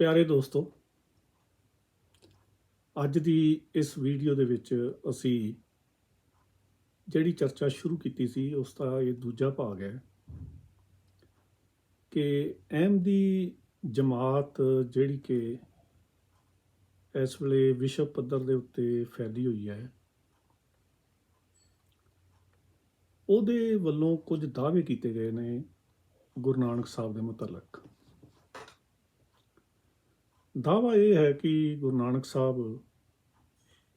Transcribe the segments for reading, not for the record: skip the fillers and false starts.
ਪਿਆਰੇ ਦੋਸਤੋ, ਅੱਜ ਦੀ ਇਸ ਵੀਡੀਓ ਦੇ ਵਿੱਚ ਅਸੀਂ ਜਿਹੜੀ ਚਰਚਾ ਸ਼ੁਰੂ ਕੀਤੀ ਸੀ ਉਸ ਦਾ ਇਹ ਦੂਜਾ ਭਾਗ ਹੈ ਕਿ ਅਹਿਮਦੀ ਜਮਾਤ ਜਿਹੜੀ ਕਿ ਇਸ ਵੇਲੇ ਵਿਸ਼ਵ ਪੱਧਰ ਦੇ ਉੱਤੇ ਫੈਲੀ ਹੋਈ ਹੈ, ਉਹਦੇ ਵੱਲੋਂ ਕੁਝ ਦਾਅਵੇ ਕੀਤੇ ਗਏ ਨੇ ਗੁਰੂ ਨਾਨਕ ਸਾਹਿਬ ਦੇ ਮੁਤਲਕ। ਦਾਅਵਾ ਇਹ ਹੈ ਕਿ ਗੁਰੂ ਨਾਨਕ ਸਾਹਿਬ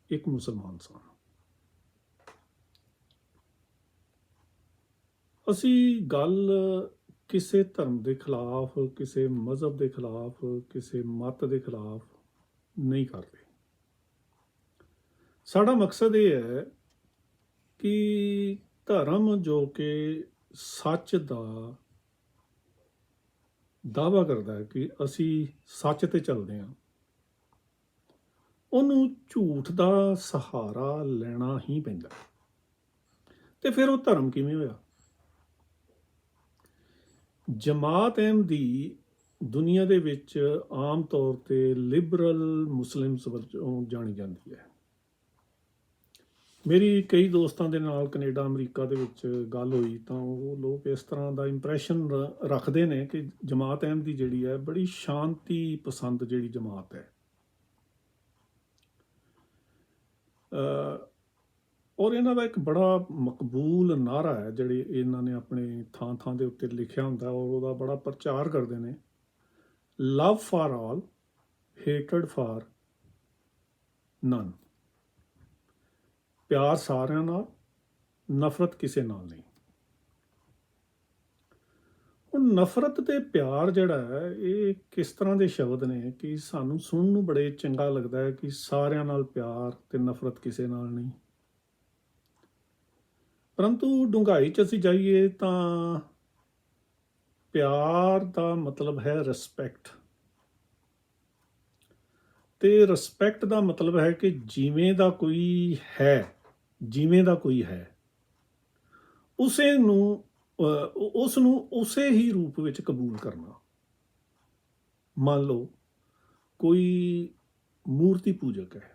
ਇੱਕ ਮੁਸਲਮਾਨ ਸਨ। ਅਸੀਂ ਗੱਲ ਕਿਸੇ ਧਰਮ ਦੇ ਖਿਲਾਫ, ਕਿਸੇ ਮਜ਼ਹਬ ਦੇ ਖਿਲਾਫ, ਕਿਸੇ ਮਤ ਦੇ ਖਿਲਾਫ ਨਹੀਂ ਕਰਦੇ। ਸਾਡਾ ਮਕਸਦ ਇਹ ਹੈ ਕਿ ਧਰਮ ਜੋ ਕਿ ਸੱਚ ਦਾ ਦਾਅਵਾ ਕਰਦਾ ਹੈ ਕਿ ਅਸੀਂ ਸੱਚ ਤੇ ਚੱਲਦੇ ਹਾਂ, ਉਹਨੂੰ ਝੂਠ ਦਾ ਸਹਾਰਾ ਲੈਣਾ ਹੀ ਪੈਂਦਾ। ਤੇ ਫਿਰ ਉਹ ਧਰਮ ਕਿਵੇਂ ਹੋਇਆ? ਜਮਾਤ ਅਹਿਮਦੀ ਦੁਨੀਆ ਦੇ ਵਿੱਚ ਆਮ ਤੌਰ ਤੇ ਲਿਬਰਲ ਮੁਸਲਿਮਸ ਵਜੋਂ ਜਾਣੀ ਜਾਂਦੀ ਹੈ। ਮੇਰੀ ਕਈ ਦੋਸਤਾਂ ਦੇ ਨਾਲ ਕੈਨੇਡਾ, ਅਮਰੀਕਾ ਦੇ ਵਿੱਚ ਗੱਲ ਹੋਈ ਤਾਂ ਉਹ ਲੋਕ ਇਸ ਤਰ੍ਹਾਂ ਦਾ ਇੰਪਰੈਸ਼ਨ ਰੱਖਦੇ ਨੇ ਕਿ ਜਮਾਤ ਅਹਿਮਦੀ ਜਿਹੜੀ ਹੈ ਬੜੀ ਸ਼ਾਂਤੀ ਪਸੰਦ ਜਿਹੜੀ ਜਮਾਤ ਹੈ, ਔਰ ਇਹਨਾਂ ਦਾ ਇੱਕ ਬੜਾ ਮਕਬੂਲ ਨਾਅਰਾ ਹੈ ਜਿਹੜੇ ਇਹਨਾਂ ਨੇ ਆਪਣੇ ਥਾਂ ਥਾਂ ਦੇ ਉੱਤੇ ਲਿਖਿਆ ਹੁੰਦਾ ਔਰ ਉਹਦਾ ਬੜਾ ਪ੍ਰਚਾਰ ਕਰਦੇ ਨੇ। ਲਵ ਫਾਰ ਆਲ, ਹੇਟਡ ਫਾਰ ਨਨ। ਪਿਆਰ ਸਾਰਿਆਂ ਨਾਲ, ਨਫ਼ਰਤ ਕਿਸੇ ਨਾਲ ਨਹੀਂ। ਹੁਣ ਨਫ਼ਰਤ ਤੇ ਪਿਆਰ ਜਿਹੜਾ ਹੈ ਇਹ ਕਿਸ ਤਰ੍ਹਾਂ ਦੇ ਸ਼ਬਦ ਨੇ ਕਿ ਸਾਨੂੰ ਸੁਣਨ ਨੂੰ ਬੜੇ ਚੰਗਾ ਲੱਗਦਾ ਹੈ ਕਿ ਸਾਰਿਆਂ ਨਾਲ ਪਿਆਰ ਤੇ ਨਫ਼ਰਤ ਕਿਸੇ ਨਾਲ ਨਹੀਂ। ਪਰੰਤੂ ਡੂੰਘਾਈ 'ਚ ਅਸੀਂ ਜਾਈਏ ਤਾਂ ਪਿਆਰ ਦਾ ਮਤਲਬ ਹੈ ਰਿਸਪੈਕਟ, ਤੇ ਰਿਸਪੈਕਟ ਦਾ ਮਤਲਬ ਹੈ ਕਿ ਜਿਵੇਂ ਦਾ ਕੋਈ ਹੈ, ਉਸ ਨੂੰ ਉਸੇ ਹੀ ਰੂਪ ਵਿੱਚ ਕਬੂਲ ਕਰਨਾ। ਮੰਨ ਲਓ ਕੋਈ ਮੂਰਤੀ ਪੂਜਕ ਹੈ,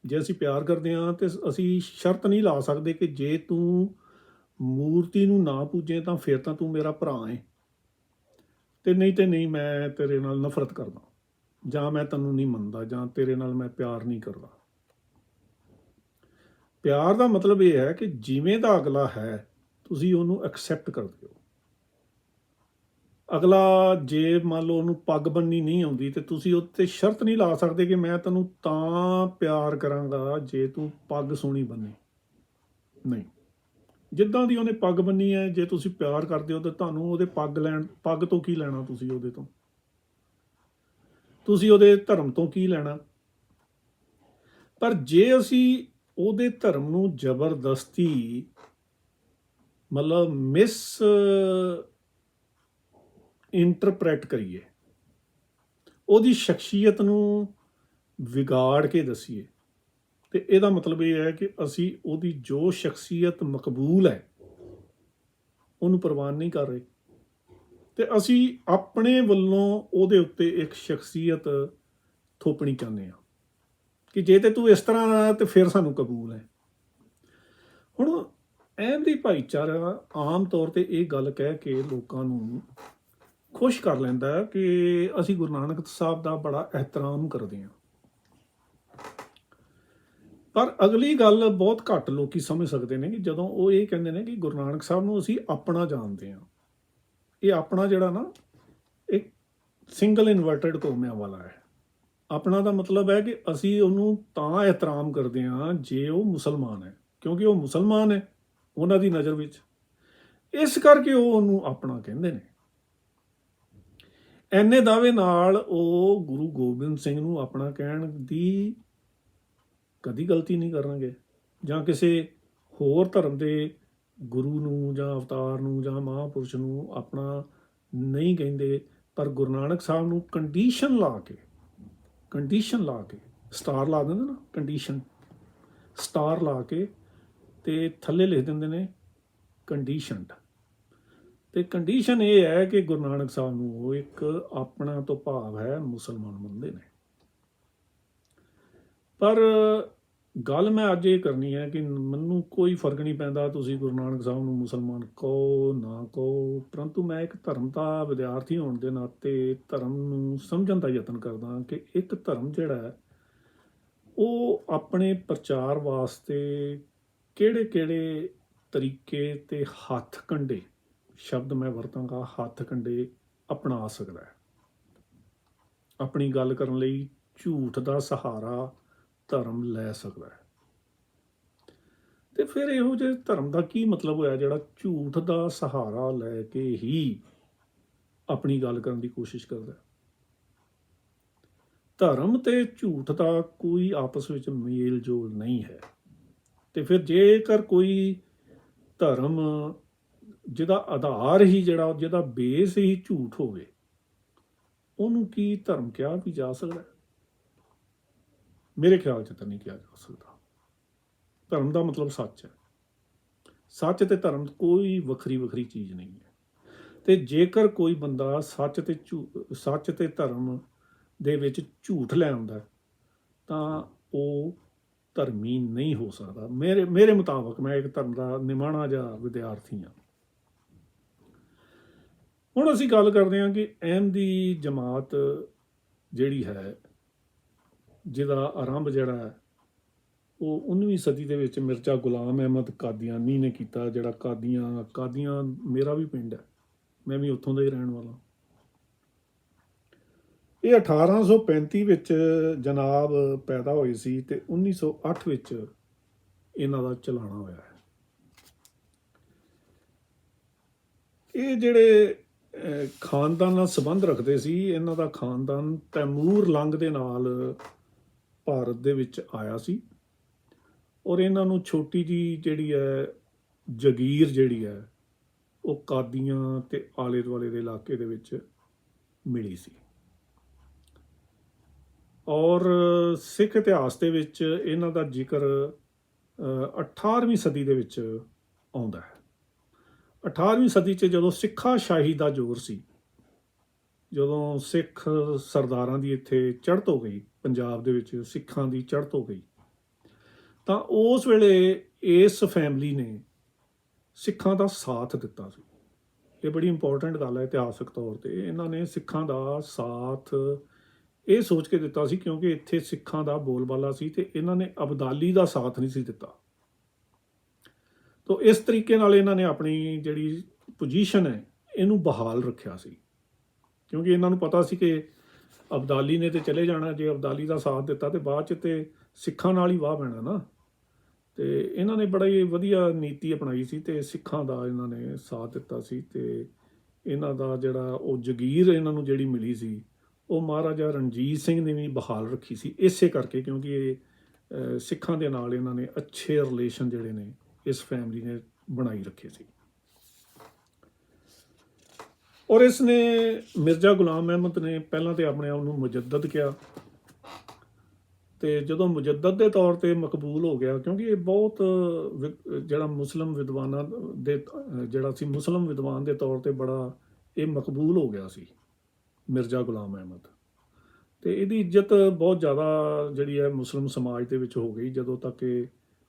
ਜੇ ਅਸੀਂ ਪਿਆਰ ਕਰਦੇ ਹਾਂ ਤੇ ਅਸੀਂ ਸ਼ਰਤ ਨਹੀਂ ਲਾ ਸਕਦੇ ਕਿ ਜੇ ਤੂੰ ਮੂਰਤੀ ਨੂੰ ਨਾ ਪੂਜੇ ਤਾਂ ਫਿਰ ਤਾਂ ਤੂੰ ਮੇਰਾ ਭਰਾ ਹੈ, ਤੇ ਨਹੀਂ ਮੈਂ ਤੇਰੇ ਨਾਲ ਨਫ਼ਰਤ ਕਰਦਾ, ਜਾਂ ਮੈਂ ਤੈਨੂੰ ਨਹੀਂ ਮੰਨਦਾ, ਜਾਂ ਤੇਰੇ ਨਾਲ ਮੈਂ ਪਿਆਰ ਨਹੀਂ ਕਰਦਾ। ਪਿਆਰ ਦਾ ਮਤਲਬ ਇਹ ਹੈ ਕਿ ਜਿਵੇਂ ਦਾ ਅਗਲਾ ਹੈ ਤੁਸੀਂ ਉਹਨੂੰ ਐਕਸੈਪਟ ਕਰਦੇ ਹੋ। ਅਗਲਾ ਜੇ ਮੰਨ ਲਓ ਉਹਨੂੰ ਪੱਗ ਬੰਨ੍ਹਣੀ ਨਹੀਂ ਆਉਂਦੀ ਤੇ ਤੁਸੀਂ ਉਹ 'ਤੇ ਸ਼ਰਤ ਨਹੀਂ ਲਾ ਸਕਦੇ ਕਿ ਮੈਂ ਤੈਨੂੰ ਤਾਂ ਪਿਆਰ ਕਰਾਂਗਾ ਜੇ ਤੂੰ ਪੱਗ ਸੋਹਣੀ ਬੰਨੀ। ਨਹੀਂ, ਜਿੱਦਾਂ ਦੀ ਉਹਨੇ ਪੱਗ ਬੰਨੀ ਹੈ, ਜੇ ਤੁਸੀਂ ਪਿਆਰ ਕਰਦੇ ਹੋ ਤਾਂ ਤੁਹਾਨੂੰ ਉਹਦੇ ਪੱਗ ਤੋਂ ਕੀ ਲੈਣਾ? ਤੁਸੀਂ ਉਹਦੇ ਧਰਮ ਤੋਂ ਕੀ ਲੈਣਾ? ਪਰ ਜੇ ਅਸੀਂ ਉਹਦੇ ਧਰਮ ਨੂੰ ਜ਼ਬਰਦਸਤੀ ਮਤਲਬ ਇੰਟਰਪ੍ਰੈਟ ਕਰੀਏ, ਉਹਦੀ ਸ਼ਖਸੀਅਤ ਨੂੰ ਵਿਗਾੜ ਕੇ ਦਸੀਏ, ਤੇ ਇਹਦਾ ਮਤਲਬ ਇਹ ਹੈ ਕਿ ਅਸੀਂ ਉਹਦੀ ਜੋ ਸ਼ਖਸੀਅਤ ਮਕਬੂਲ ਹੈ ਉਹਨੂੰ ਪ੍ਰਵਾਨ ਨਹੀਂ ਕਰ ਰਹੇ, ਤੇ ਅਸੀਂ ਆਪਣੇ ਵੱਲੋਂ ਉਹਦੇ ਉੱਤੇ ਇੱਕ ਸ਼ਖਸੀਅਤ ਥੋਪਣੀ ਚਾਹੁੰਦੇ ਹਾਂ ਕਿ ਜੇ ਤੇ ਤੂੰ ਇਸ ਤਰ੍ਹਾਂ ਦਾ ਤੇ ਫਿਰ ਸਾਨੂੰ ਕਬੂਲ ਹੈ। ਹੁਣ ਅਹਿਮਦੀ ਭਾਈਚਾਰਾ ਆਮ ਤੌਰ ਤੇ ਇਹ ਗੱਲ ਕਹਿ ਕੇ ਲੋਕਾਂ ਨੂੰ ਖੁਸ਼ ਕਰ ਲੈਂਦਾ ਕਿ ਅਸੀਂ ਗੁਰੂ ਨਾਨਕ ਸਾਹਿਬ ਦਾ ਬੜਾ ਇਹਤਰਾਮ ਕਰਦੇ ਹਾਂ। ਪਰ ਅਗਲੀ ਗੱਲ ਬਹੁਤ ਘੱਟ ਲੋਕੀ ਸਮਝ ਸਕਦੇ ਨੇ ਕਿ ਜਦੋਂ ਉਹ ਇਹ ਕਹਿੰਦੇ ਨੇ ਕਿ ਗੁਰੂ ਨਾਨਕ ਸਾਹਿਬ ਨੂੰ ਅਸੀਂ ਆਪਣਾ ਜਾਣਦੇ ਹਾਂ। ਇਹ ਆਪਣਾ ਜਿਹੜਾ ਨਾ ਇੱਕ ਸਿੰਗਲ ਇਨਵਰਟਡ ਕੋਮਿਆਂ ਵਾਲਾ ਹੈ। ਆਪਣਾ ਦਾ ਮਤਲਬ ਹੈ ਕਿ ਅਸੀਂ ਉਹਨੂੰ ਤਾਂ ਇਹਤਰਾਮ ਕਰਦੇ ਹਾਂ ਜੇ ਉਹ ਮੁਸਲਮਾਨ ਹੈ, ਕਿਉਂਕਿ ਉਹ ਮੁਸਲਮਾਨ ਹੈ ਉਹਨਾਂ ਦੀ ਨਜ਼ਰ ਵਿੱਚ, ਇਸ ਕਰਕੇ ਉਹ ਉਹਨੂੰ ਆਪਣਾ ਕਹਿੰਦੇ ਨੇ। ਐਨੇ ਦਾਅਵੇ ਨਾਲ ਉਹ ਗੁਰੂ ਗੋਬਿੰਦ ਸਿੰਘ ਨੂੰ ਆਪਣਾ ਕਹਿਣ ਦੀ ਕਦੀ ਗਲਤੀ ਨਹੀਂ ਕਰਨਗੇ, ਜਾਂ ਕਿਸੇ ਹੋਰ ਧਰਮ ਦੇ ਗੁਰੂ ਨੂੰ ਜਾਂ ਅਵਤਾਰ ਨੂੰ ਜਾਂ ਮਹਾਂਪੁਰਸ਼ ਨੂੰ ਆਪਣਾ ਨਹੀਂ ਕਹਿੰਦੇ। ਪਰ ਗੁਰੂ ਨਾਨਕ ਸਾਹਿਬ ਨੂੰ ਕੰਡੀਸ਼ਨ ਲਾ ਕੇ ਸਟਾਰ ਲਾ ਦਿੰਦੇ ਨਾ, ਕੰਡੀਸ਼ਨ ਸਟਾਰ ਲਾ ਕੇ ਤੇ ਥੱਲੇ ਲਿਖ ਦਿੰਦੇ ਨੇ ਕੰਡੀਸ਼ਨਡ। ਤੇ ਕੰਡੀਸ਼ਨ ਇਹ ਹੈ ਕਿ ਗੁਰੂ ਨਾਨਕ ਸਾਹਿਬ ਨੂੰ ਉਹ ਇੱਕ ਆਪਣਾ ਤੋਂ ਭਾਵ ਹੈ ਮੁਸਲਮਾਨ ਮੰਨਦੇ ਨੇ। ਪਰ ਗੱਲ ਮੈਂ ਅੱਜ ਇਹ ਕਰਨੀ ਹੈ ਕਿ ਮੈਨੂੰ ਕੋਈ ਫਰਕ ਨਹੀਂ ਪੈਂਦਾ ਤੁਸੀਂ ਗੁਰੂ ਨਾਨਕ ਸਾਹਿਬ ਨੂੰ ਮੁਸਲਮਾਨ ਕਹੋ ਨਾ ਕਹੋ, ਪਰੰਤੂ ਮੈਂ ਇੱਕ ਧਰਮ ਦਾ ਵਿਦਿਆਰਥੀ ਹੋਣ ਦੇ ਨਾਤੇ ਧਰਮ ਨੂੰ ਸਮਝਣ ਦਾ ਯਤਨ ਕਰਦਾ ਕਿ ਇੱਕ ਧਰਮ ਜਿਹੜਾ ਹੈ ਉਹ ਆਪਣੇ ਪ੍ਰਚਾਰ ਵਾਸਤੇ ਕਿਹੜੇ ਕਿਹੜੇ ਤਰੀਕੇ ਤੇ ਹੱਥ ਕੰਡੇ, ਸ਼ਬਦ ਮੈਂ ਵਰਤਾਂਗਾ ਹੱਥ ਕੰਡੇ, ਅਪਣਾ ਸਕਦਾ ਹੈ। ਆਪਣੀ ਗੱਲ ਕਰਨ ਲਈ ਝੂਠ ਦਾ ਸਹਾਰਾ ਧਰਮ ਲੈ ਸਕਦਾ ਹੈ। ਤੇ ਫਿਰ ਇਹੋ ਜਿਹੇ ਧਰਮ ਦਾ ਕੀ ਮਤਲਬ ਹੋਇਆ ਜਿਹੜਾ ਝੂਠ ਦਾ ਸਹਾਰਾ ਲੈ ਕੇ ਹੀ ਆਪਣੀ ਗੱਲ ਕਰਨ ਦੀ ਕੋਸ਼ਿਸ਼ ਕਰਦਾ ਹੈ। ਧਰਮ ਤੇ ਝੂਠ ਦਾ ਕੋਈ ਆਪਸ ਵਿੱਚ ਮੇਲ ਜੋਲ ਨਹੀਂ ਹੈ। ਤੇ ਫਿਰ ਜੇਕਰ ਕੋਈ ਧਰਮ ਜਿਹਦਾ ਆਧਾਰ ਹੀ ਜਿਹਦਾ ਬੇਸ ਹੀ ਝੂਠ ਹੋਵੇ, ਉਹਨੂੰ ਕੀ ਧਰਮ ਕਿਹਾ ਵੀ ਜਾ ਸਕਦਾ? ਮੇਰੇ ਖਿਆਲ 'ਚ ਤਾਂ ਨਹੀਂ ਕਿਹਾ ਜਾ ਸਕਦਾ। ਧਰਮ ਦਾ ਮਤਲਬ ਸੱਚ ਹੈ। ਸੱਚ ਤੇ ਧਰਮ ਕੋਈ ਵੱਖਰੀ ਵੱਖਰੀ ਚੀਜ਼ ਨਹੀਂ ਹੈ। ਤੇ ਜੇਕਰ ਕੋਈ ਬੰਦਾ ਸੱਚ ਤੇ ਧਰਮ ਦੇ ਵਿੱਚ ਝੂਠ ਲੈ ਆਉਂਦਾ ਤਾਂ ਉਹ ਧਰਮੀ ਨਹੀਂ ਹੋ ਸਕਦਾ। ਮੇਰੇ ਮੁਤਾਬਕ, ਮੈਂ ਇੱਕ ਧਰਮ ਦਾ ਨਿਮਾਣਾ ਜਿਹਾ ਵਿਦਿਆਰਥੀ ਹਾਂ। ਹੁਣ ਅਸੀਂ ਗੱਲ ਕਰਦੇ ਹਾਂ ਕਿ ਅਹਿਮਦੀ ਜਮਾਤ ਜਿਹੜੀ ਹੈ, ਜਿਹਦਾ ਆਰੰਭ ਜਿਹੜਾ ਹੈ ਉਹ 19ਵੀਂ ਸਦੀ ਦੇ ਵਿੱਚ ਮਿਰਜ਼ਾ ਗੁਲਾਮ ਅਹਿਮਦ ਕਾਦੀਆਨੀ ਨੇ ਕੀਤਾ। ਜਿਹੜਾ ਕਾਦੀਆਂ ਮੇਰਾ ਵੀ ਪਿੰਡ ਹੈ, ਮੈਂ ਵੀ ਉੱਥੋਂ ਦਾ ਹੀ ਰਹਿਣ ਵਾਲਾ। ਇਹ 1835 ਵਿੱਚ ਜਨਾਬ ਪੈਦਾ ਹੋਏ ਸੀ ਤੇ 1908 ਵਿੱਚ ਇਹਨਾਂ ਦਾ ਚਲਾਣਾ ਹੋਇਆ ਹੈ। ਇਹ ਜਿਹੜੇ ਖਾਨਦਾਨ ਨਾਲ ਸੰਬੰਧ ਰੱਖਦੇ ਸੀ, ਇਹਨਾਂ ਦਾ ਖਾਨਦਾਨ ਤੈਮੂਰ ਲੰਗ ਦੇ ਨਾਲ ਭਾਰਤ ਦੇ ਵਿੱਚ ਆਇਆ ਸੀ ਔਰ ਇਹਨਾਂ ਨੂੰ ਛੋਟੀ ਜਿਹੀ ਜਿਹੜੀ ਹੈ ਜਗੀਰ ਜਿਹੜੀ ਹੈ ਉਹ ਕਾਦੀਆਂ ਤੇ ਆਲੇ ਦੁਆਲੇ ਦੇ ਇਲਾਕੇ ਦੇ ਵਿੱਚ ਮਿਲੀ ਸੀ। ਔਰ ਸਿੱਖ ਇਤਿਹਾਸ ਦੇ ਵਿੱਚ ਇਹਨਾਂ ਦਾ ਜ਼ਿਕਰ 18ਵੀਂ ਸਦੀ ਦੇ ਵਿੱਚ ਆਉਂਦਾ ਹੈ। 18ਵੀਂ ਸਦੀ 'ਚ ਜਦੋਂ ਸਿੱਖਾ ਸ਼ਾਹੀ ਦਾ ਜ਼ੋਰ ਸੀ, ਜਦੋਂ ਸਿੱਖ ਸਰਦਾਰਾਂ ਦੀ ਇੱਥੇ ਚੜ੍ਹਤ ਹੋ ਗਈ, ਪੰਜਾਬ ਦੇ ਵਿੱਚ ਸਿੱਖਾਂ ਦੀ ਚੜ੍ਹਤ ਹੋ ਗਈ, ਤਾਂ ਉਸ ਵੇਲੇ ਇਸ ਫੈਮਿਲੀ ਨੇ ਸਿੱਖਾਂ ਦਾ ਸਾਥ ਦਿੱਤਾ ਸੀ। ਇਹ ਬੜੀ ਇੰਪੋਰਟੈਂਟ ਗੱਲ ਹੈ ਇਤਿਹਾਸਕ ਤੌਰ 'ਤੇ। ਇਹਨਾਂ ਨੇ ਸਿੱਖਾਂ ਦਾ ਸਾਥ ਇਹ ਸੋਚ ਕੇ ਦਿੱਤਾ ਸੀ ਕਿਉਂਕਿ ਇੱਥੇ ਸਿੱਖਾਂ ਦਾ ਬੋਲਬਾਲਾ ਸੀ ਤੇ ਇਹਨਾਂ ਨੇ ਅਬਦਾਲੀ ਦਾ ਸਾਥ ਨਹੀਂ ਸੀ ਦਿੱਤਾ। ਤਾਂ ਇਸ ਤਰੀਕੇ ਨਾਲ ਇਹਨਾਂ ਨੇ ਆਪਣੀ ਜਿਹੜੀ ਪੋਜੀਸ਼ਨ ਹੈ ਇਹਨੂੰ ਬਹਾਲ ਰੱਖਿਆ ਸੀ, ਕਿਉਂਕਿ ਇਹਨਾਂ ਨੂੰ ਪਤਾ ਸੀ ਕਿ ਅਬਦਾਲੀ ਨੇ ਤੇ ਚਲੇ ਜਾਣਾ। ਜੇ ਅਬਦਾਲੀ ਦਾ ਸਾਥ ਦਿੱਤਾ ਤੇ ਬਾਅਦ 'ਚ ਤੇ ਸਿੱਖਾਂ ਨਾਲ ਹੀ ਵਾਹ ਪੈਣਾ ਨਾ। ਤੇ ਇਹਨਾਂ ਨੇ ਬੜਾ ਹੀ ਵਧੀਆ ਨੀਤੀ ਅਪਣਾਈ ਸੀ ਤੇ ਸਿੱਖਾਂ ਦਾ ਇਹਨਾਂ ਨੇ ਸਾਥ ਦਿੱਤਾ ਸੀ। ਤੇ ਇਹਨਾਂ ਦਾ ਜਿਹੜਾ ਉਹ ਜਗੀਰ ਇਹਨਾਂ ਨੂੰ ਜਿਹੜੀ ਮਿਲੀ ਸੀ ਉਹ ਮਹਾਰਾਜਾ ਰਣਜੀਤ ਸਿੰਘ ਨੇ ਵੀ ਬਹਾਲ ਰੱਖੀ ਸੀ, ਇਸੇ ਕਰਕੇ ਕਿਉਂਕਿ ਇਹ ਸਿੱਖਾਂ ਦੇ ਨਾਲ ਇਹਨਾਂ ਨੇ ਅੱਛੇ ਰਿਲੇਸ਼ਨ ਜਿਹੜੇ ਨੇ ਇਸ ਫੈਮਿਲੀ ਨੇ ਬਣਾਈ ਰੱਖੇ ਸੀ। ਔਰ ਇਸ ਨੇ ਮਿਰਜ਼ਾ ਗੁਲਾਮ ਅਹਿਮਦ ਨੇ ਪਹਿਲਾਂ ਤੇ ਆਪਣੇ ਆਪ ਨੂੰ ਮੁਜੱਦਦ ਕਿਹਾ ਤੇ ਜਦੋਂ ਮੁਜੱਦਦ ਦੇ ਤੌਰ ਤੇ ਮਕਬੂਲ ਹੋ ਗਿਆ, ਕਿਉਂਕਿ ਇਹ ਬਹੁਤ ਜਿਹੜਾ ਮੁਸਲਿਮ ਵਿਦਵਾਨਾਂ ਦੇ ਜਿਹੜਾ ਸੀ ਮੁਸਲਿਮ ਵਿਦਵਾਨ ਦੇ ਤੌਰ ਤੇ ਬੜਾ ਇਹ ਮਕਬੂਲ ਹੋ ਗਿਆ ਸੀ ਮਿਰਜ਼ਾ ਗੁਲਾਮ ਅਹਿਮਦ। ਤੇ ਇਹਦੀ ਇੱਜ਼ਤ ਬਹੁਤ ਜ਼ਿਆਦਾ ਜਿਹੜੀ ਹੈ ਮੁਸਲਿਮ ਸਮਾਜ ਦੇ ਵਿੱਚ ਹੋ ਗਈ। ਜਦੋਂ ਤੱਕ ਇਹ